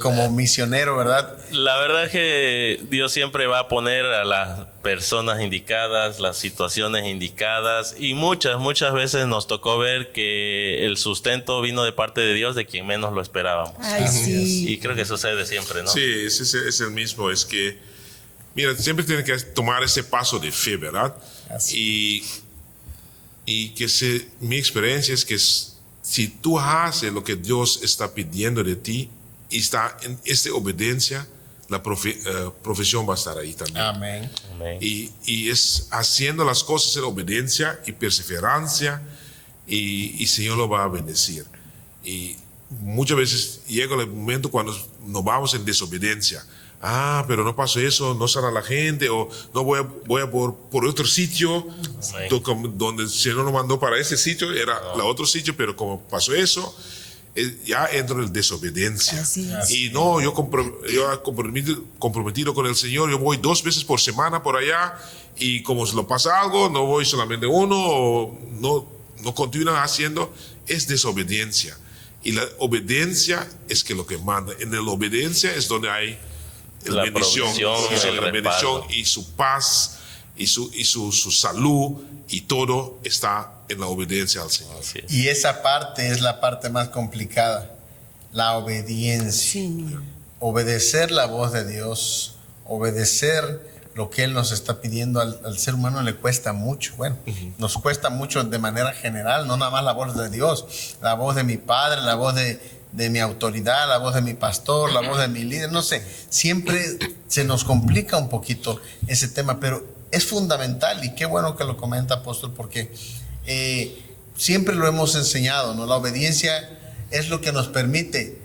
A: como misionero, verdad?
C: La verdad es que Dios siempre va a poner a las personas indicadas, las situaciones indicadas, y muchas veces nos tocó ver que el sustento vino de parte de Dios, de quien menos lo esperábamos.
B: Ay, sí.
C: Y creo que sucede siempre, ¿no?
D: Sí, es el mismo. Es que, mira, siempre tiene que tomar ese paso de fe, ¿verdad? Y que mi experiencia es que si tú haces lo que Dios está pidiendo de ti y está en esta obediencia, profesión va a estar ahí también.
A: Amén.
C: Amén.
D: Y es haciendo las cosas en obediencia y perseverancia, y Señor lo va a bendecir. Y muchas veces llega el momento cuando nos vamos en desobediencia. Pero no pasó eso, no sana la gente, o no voy a por otro sitio, donde el Señor nos mandó para ese sitio, era el otro sitio, pero como pasó eso, ya entro en desobediencia.
B: Así es.
D: Y no, yo comprometido con el Señor, yo voy 2 veces por semana por allá, y como se lo pasa algo, no voy solamente uno, o no continúan haciendo, es desobediencia. Y la obediencia es que lo que manda. En la obediencia es donde hay la bendición, la bendición y su paz y su salud, y todo está en la obediencia al Señor.
A: Y esa parte es la parte más complicada, la obediencia.
B: Sí.
A: Obedecer la voz de Dios, obedecer lo que Él nos está pidiendo al ser humano le cuesta mucho. Bueno, nos cuesta mucho de manera general, no nada más la voz de Dios, la voz de mi padre, la voz de mi autoridad, la voz de mi pastor, la voz de mi líder, no sé, siempre se nos complica un poquito ese tema, pero es fundamental, y qué bueno que lo comenta, apóstol, porque siempre lo hemos enseñado, ¿no? La obediencia es lo que nos permite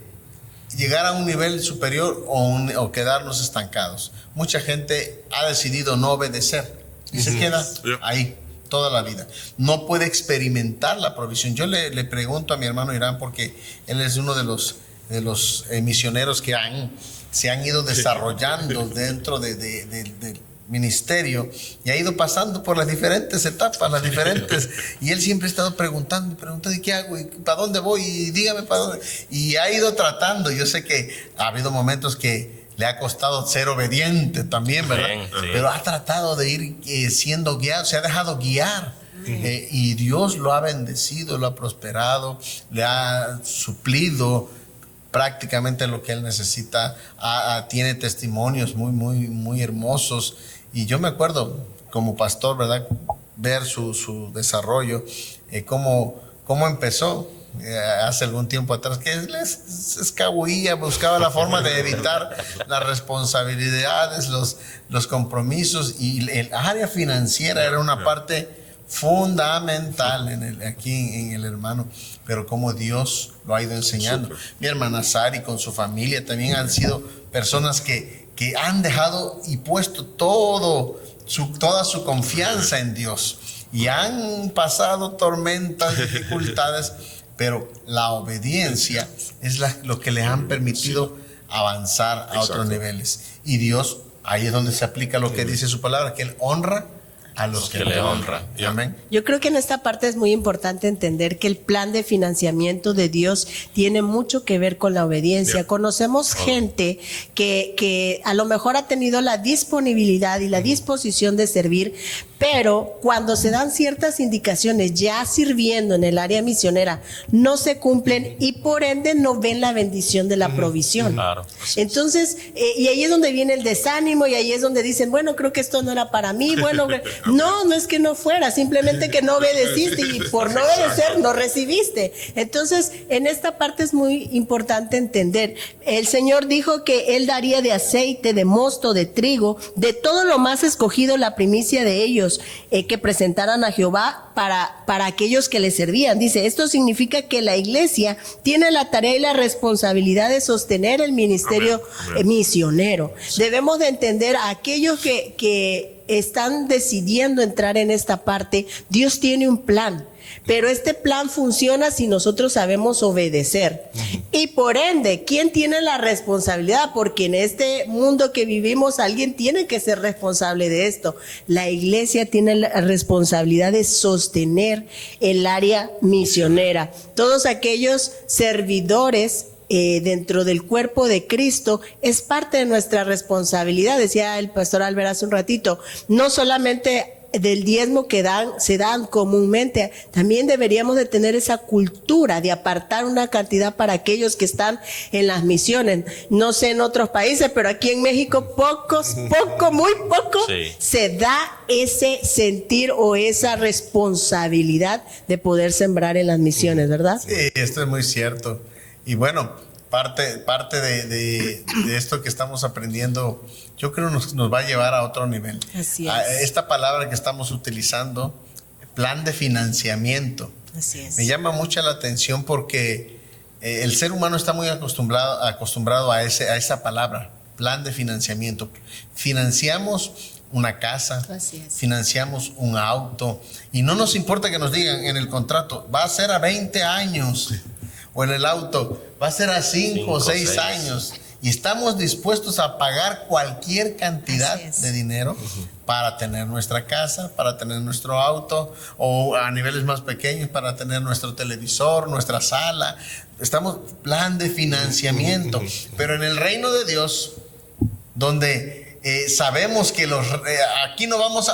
A: llegar a un nivel superior o quedarnos estancados. Mucha gente ha decidido no obedecer y se queda ahí toda la vida. No puede experimentar la provisión. Yo le pregunto a mi hermano Irán, porque él es uno de los misioneros que se han ido desarrollando dentro del ministerio, y ha ido pasando por las diferentes etapas, y él siempre ha estado preguntando, ¿y qué hago? ¿Y para dónde voy? Y dígame para dónde. Y ha ido tratando. Yo sé que ha habido momentos que le ha costado ser obediente también, ¿verdad?
C: Sí.
A: Pero ha tratado de ir siendo guiado, se ha dejado guiar. Y Dios lo ha bendecido, lo ha prosperado, le ha suplido prácticamente lo que él necesita. Tiene testimonios muy, muy, muy hermosos. Y yo me acuerdo como pastor, ¿verdad?, ver su desarrollo, cómo empezó hace algún tiempo atrás, que él se escabullía, buscaba la forma de evitar las responsabilidades, los compromisos, y el área financiera era una parte fundamental aquí en el hermano, pero como Dios lo ha ido enseñando. Mi hermana Sari con su familia también han sido personas que han dejado y puesto toda su confianza en Dios, y han pasado tormentas, dificultades, pero la obediencia es lo que les han permitido avanzar a otros niveles. Y Dios, ahí es donde se aplica lo que dice su palabra, que Él honra a los que le honran. Amén.
B: Yo creo que en esta parte es muy importante entender que el plan de financiamiento de Dios tiene mucho que ver con la obediencia. Conocemos gente que a lo mejor ha tenido la disponibilidad y la disposición de servir, pero cuando se dan ciertas indicaciones ya sirviendo en el área misionera, no se cumplen, y por ende no ven la bendición de la provisión.
C: Claro.
B: Entonces, y ahí es donde viene el desánimo, y ahí es donde dicen, bueno, creo que esto no era para mí. Bueno, no es que no fuera, simplemente que no obedeciste, y por no obedecer no recibiste. Entonces, en esta parte es muy importante entender, el Señor dijo que Él daría de aceite, de mosto, de trigo, de todo lo más escogido, la primicia de ellos, que presentaran a Jehová para aquellos que le servían. Dice, esto significa que la iglesia tiene la tarea y la responsabilidad de sostener el ministerio misionero. Debemos de entender a aquellos que están decidiendo entrar en esta parte. Dios tiene un plan, pero este plan funciona si nosotros sabemos obedecer. Y por ende, ¿quién tiene la responsabilidad? Porque en este mundo que vivimos, alguien tiene que ser responsable de esto. La iglesia tiene la responsabilidad de sostener el área misionera. Todos aquellos servidores dentro del cuerpo de Cristo es parte de nuestra responsabilidad. Decía el pastor Albert hace un ratito, no solamente del diezmo que se dan comúnmente, también deberíamos de tener esa cultura de apartar una cantidad para aquellos que están en las misiones. No sé en otros países, pero aquí en México muy poco se da ese sentir o esa responsabilidad de poder sembrar en las misiones, ¿verdad?
A: Sí, esto es muy cierto. Y bueno, parte de esto que estamos aprendiendo, yo creo nos va a llevar a otro nivel.
B: Así es.
A: Esta palabra que estamos utilizando, plan de financiamiento,
B: Así es.
A: me llama mucho la atención porque el ser humano está muy acostumbrado a esa palabra, plan de financiamiento. Financiamos una casa,
B: Así es.
A: financiamos un auto y no nos importa que nos digan en el contrato, va a ser a 20 años o en el auto, va a ser a 5 o 6 años y estamos dispuestos a pagar cualquier cantidad de dinero para tener nuestra casa, para tener nuestro auto o a niveles más pequeños para tener nuestro televisor, nuestra sala. Estamos plan de financiamiento, pero en el reino de Dios, donde sabemos que aquí no vamos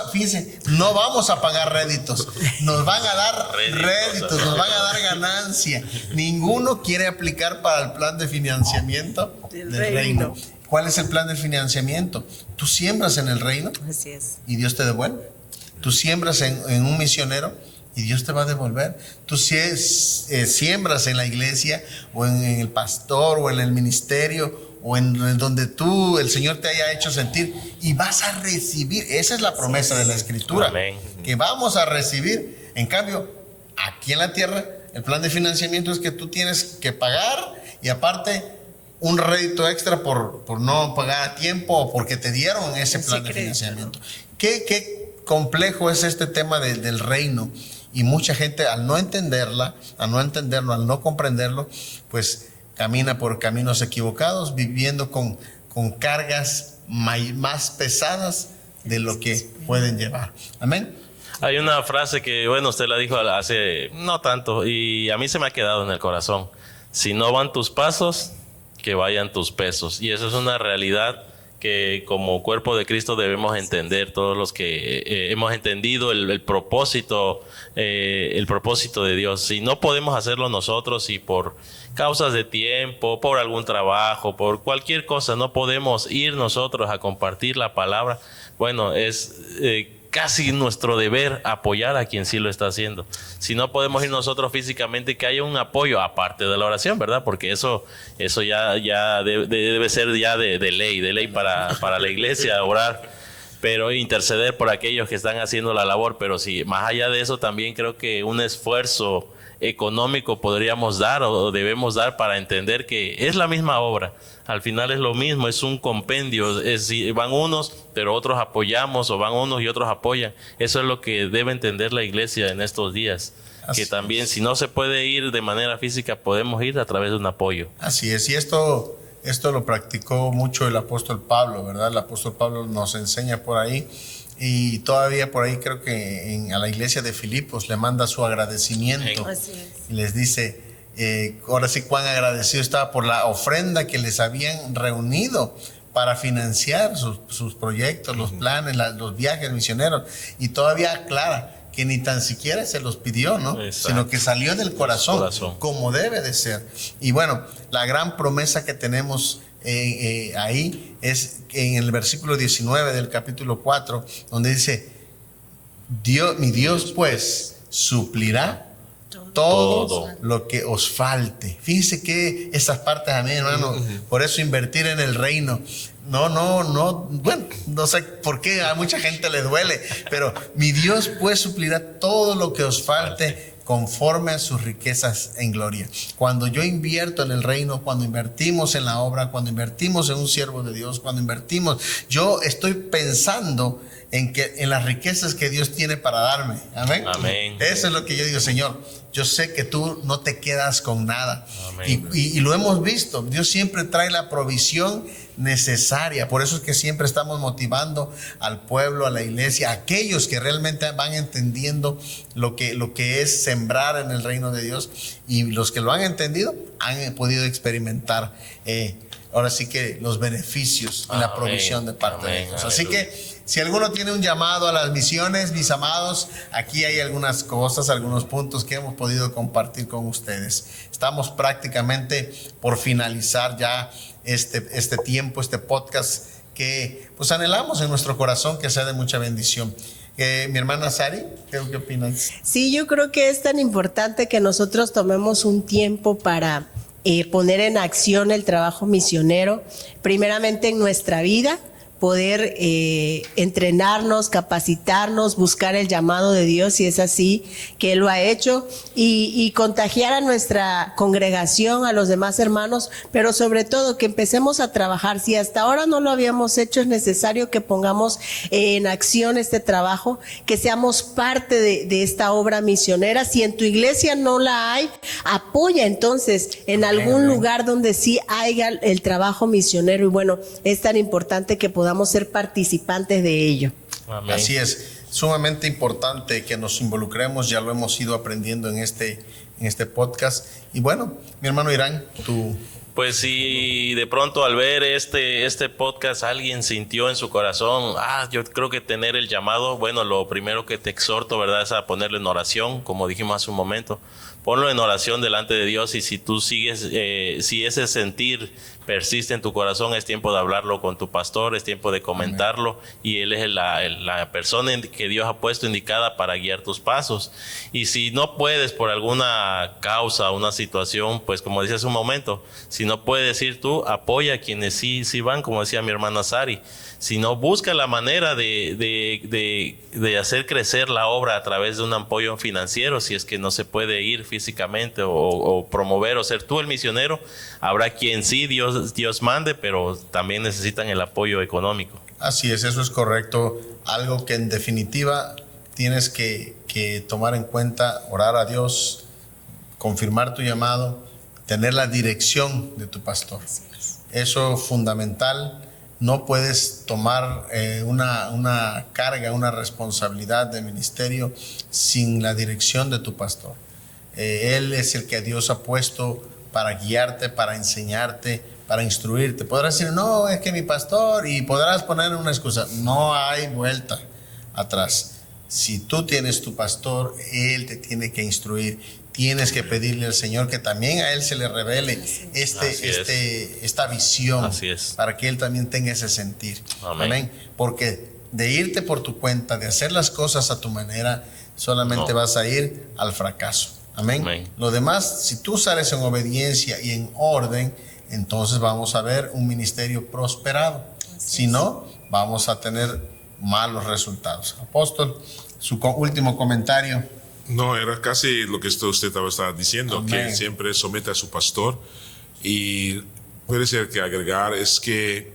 A: a pagar réditos, nos van a dar réditos, nos van a dar ganancia. Ninguno quiere aplicar para el plan de financiamiento del reino. ¿Cuál es el plan del financiamiento? Tú siembras en el reino.
B: Así es.
A: Y Dios te devuelve. Tú siembras en un misionero y Dios te va a devolver. Tú siembras en la iglesia o en el pastor o en el ministerio o en donde el Señor te haya hecho sentir y vas a recibir. Esa es la promesa de la Escritura.
C: Amén.
A: Que vamos a recibir. En cambio, aquí en la tierra, el plan de financiamiento es que tú tienes que pagar y aparte un rédito extra por no pagar a tiempo o porque te dieron ese plan de financiamiento. Qué complejo es este tema del reino. Y mucha gente al no entenderlo, al no comprenderlo, pues camina por caminos equivocados, viviendo con cargas más pesadas de lo que pueden llevar. Amén.
C: Hay una frase que, bueno, usted la dijo hace no tanto y a mí se me ha quedado en el corazón. Si no van tus pasos, que vayan tus pesos. Y eso es una realidad que como cuerpo de Cristo debemos entender, todos los que hemos entendido el propósito de Dios. Si no podemos hacerlo nosotros y por causas de tiempo, por algún trabajo, por cualquier cosa, no podemos ir nosotros a compartir la palabra, bueno, es casi nuestro deber apoyar a quien sí lo está haciendo. Si no podemos ir nosotros físicamente, que haya un apoyo aparte de la oración, ¿verdad? Porque eso ya debe ser ya de ley para la iglesia, orar, pero interceder por aquellos que están haciendo la labor. Pero sí, más allá de eso, también creo que un esfuerzo económico podríamos dar o debemos dar para entender que es la misma obra. Al final es lo mismo, es un compendio, van unos, pero otros apoyamos, o van unos y otros apoyan. Eso es lo que debe entender la iglesia en estos días. Que también, si no se puede ir de manera física, podemos ir a través de un apoyo.
A: Así es, y esto lo practicó mucho el apóstol Pablo, ¿verdad? El apóstol Pablo nos enseña por ahí, y todavía por ahí creo que a la iglesia de Filipos le manda su agradecimiento.
B: Así es.
A: Y les dice, ahora sí cuán agradecido estaba por la ofrenda que les habían reunido para financiar sus proyectos, los planes, los viajes misioneros. Y todavía aclara que ni tan siquiera se los pidió, ¿no?
C: Exacto.
A: Sino que salió del corazón, como debe de ser. Y bueno, la gran promesa que tenemos ahí es en el versículo 19 del capítulo 4, donde dice, mi Dios pues suplirá todo lo que os falte. Fíjense que esas partes a mí, hermano, por eso invertir en el reino. Bueno, no sé por qué a mucha gente le duele, pero mi Dios pues suplirá todo lo que os falte conforme a sus riquezas en gloria. Cuando yo invierto en el reino, cuando invertimos en la obra, cuando invertimos en un siervo de Dios, cuando invertimos, yo estoy pensando en las riquezas que Dios tiene para darme. Amén.
C: Amén.
A: Eso es lo que yo digo, Señor. Yo sé que tú no te quedas con nada. Y lo hemos visto. Dios siempre trae la provisión necesaria. Por eso es que siempre estamos motivando al pueblo, a la iglesia, a aquellos que realmente van entendiendo lo que es sembrar en el reino de Dios. Y los que lo han entendido han podido experimentar ahora sí que los beneficios y la provisión de parte de Dios. Así que si alguno tiene un llamado a las misiones, mis amados, aquí hay algunas cosas, algunos puntos que hemos podido compartir con ustedes. Estamos prácticamente por finalizar ya este tiempo, este podcast que pues anhelamos en nuestro corazón que sea de mucha bendición. Mi hermana Sari, ¿qué opinas?
B: Sí, yo creo que es tan importante que nosotros tomemos un tiempo para poner en acción el trabajo misionero, primeramente en nuestra vida, poder entrenarnos, capacitarnos, buscar el llamado de Dios, si es así que Él lo ha hecho, y contagiar a nuestra congregación, a los demás hermanos, pero sobre todo que empecemos a trabajar. Si hasta ahora no lo habíamos hecho, es necesario que pongamos en acción este trabajo, que seamos parte de esta obra misionera. Si en tu iglesia no la hay, apoya entonces en algún lugar donde sí haya el trabajo misionero, y bueno, es tan importante que podamos ser participantes de ello.
C: Amén.
A: Así es, sumamente importante que nos involucremos, ya lo hemos ido aprendiendo en este podcast. Y bueno, mi hermano Irán, tú...
C: Pues si de pronto al ver este podcast alguien sintió en su corazón, yo creo que tener el llamado, bueno, lo primero que te exhorto, ¿verdad?, es a ponerlo en oración, como dijimos hace un momento. Ponlo en oración delante de Dios, y si tú sigues, si ese sentir persiste en tu corazón, es tiempo de hablarlo con tu pastor, es tiempo de comentarlo. Amén. Y él es la persona que Dios ha puesto indicada para guiar tus pasos. Y si no puedes por alguna causa, una situación, pues como decía hace un momento, si no puedes ir tú, apoya a quienes sí van, como decía mi hermana Sari. Si no, busca la manera de hacer crecer la obra a través de un apoyo financiero, si es que no se puede ir físicamente o promover o ser tú el misionero. Habrá quien sí Dios mande, pero también necesitan el apoyo económico.
A: Así es, eso es correcto. Algo que en definitiva tienes que tomar en cuenta: orar a Dios, confirmar tu llamado, tener la dirección de tu pastor. Eso es fundamental. No puedes tomar una carga, una responsabilidad de ministerio sin la dirección de tu pastor. Él es el que Dios ha puesto para guiarte, para enseñarte, para instruirte. Podrás decir, no, es que mi pastor, y podrás poner una excusa. No hay vuelta atrás. Si tú tienes tu pastor, él te tiene que instruir. Tienes que pedirle al Señor que también a él se le revele esta visión, para que él también tenga ese sentir.
C: Amén.
A: Amén. Porque de irte por tu cuenta, de hacer las cosas a tu manera, solamente vas a ir al fracaso. Amén.
C: Amén.
A: Lo demás, si tú sales en obediencia y en orden, entonces vamos a ver un ministerio prosperado. Si no, vamos a tener malos resultados. Apóstol, su último comentario.
D: No, era casi lo que usted estaba diciendo. Amén. Que siempre somete a su pastor. Y puede ser que agregar es que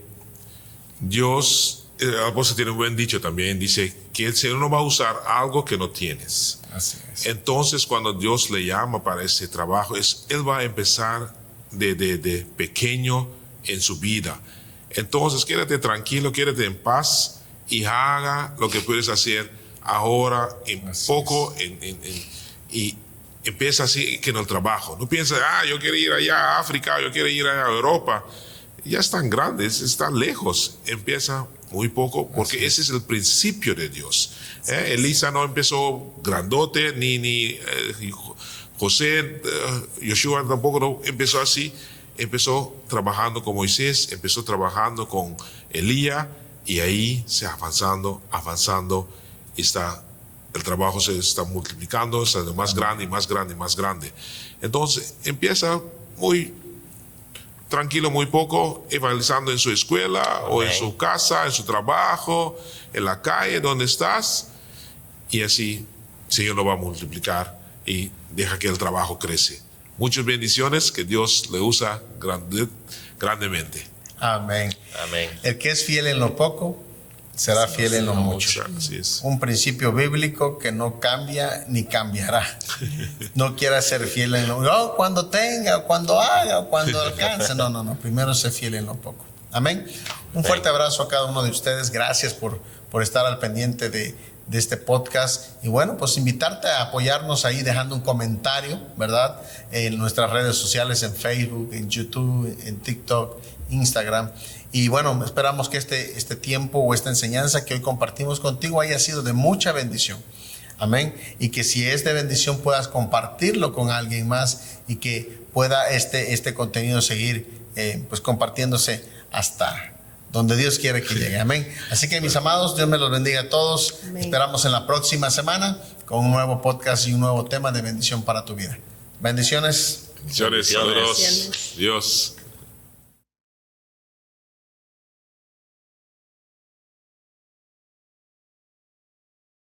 D: Dios, el apóstol tiene un buen dicho también, dice que el Señor no va a usar algo que no tienes.
A: Así es.
D: Entonces, cuando Dios le llama para ese trabajo, Él va a empezar de pequeño en su vida. Entonces, quédate tranquilo, quédate en paz y haga lo que puedes hacer ahora, en así poco, y empieza así que en el trabajo. No pienses, yo quiero ir allá a África, yo quiero ir a Europa. Ya están grandes, están lejos. Empieza muy poco, porque ese es el principio de Dios. Elisa no empezó grandote, ni José, Yoshua tampoco no empezó así. Empezó trabajando con Moisés, empezó trabajando con Elías, y ahí se avanzando. El trabajo se está multiplicando, está más grande y más grande y más grande. Entonces empieza muy tranquilo, muy poco, evangelizando en su escuela, o en su casa, en su trabajo, en la calle donde estás, y así el Señor lo va a multiplicar y deja que el trabajo crece. Muchas bendiciones, que Dios le usa grandemente.
A: Amén.
C: Amén.
A: El que es fiel en lo poco será fiel en lo mucho.
D: Así es.
A: Un principio bíblico que no cambia ni cambiará. No quieras ser fiel en lo cuando tenga, cuando haga, cuando alcance. No. Primero sé fiel en lo poco. Amén. Un fuerte abrazo a cada uno de ustedes. Gracias por estar al pendiente de este podcast. Y bueno, pues invitarte a apoyarnos ahí dejando un comentario, ¿verdad? En nuestras redes sociales, en Facebook, en YouTube, en TikTok, Instagram. Y bueno, esperamos que este tiempo o esta enseñanza que hoy compartimos contigo haya sido de mucha bendición. Amén. Y que si es de bendición puedas compartirlo con alguien más, y que pueda este contenido seguir pues compartiéndose hasta donde Dios quiere que llegue. Amén. Así que, mis amados, Dios me los bendiga a todos. Amén. Esperamos en la próxima semana con un nuevo podcast y un nuevo tema de bendición para tu vida. Bendiciones.
D: Bendiciones, saludos.
B: Bendiciones.
D: Dios.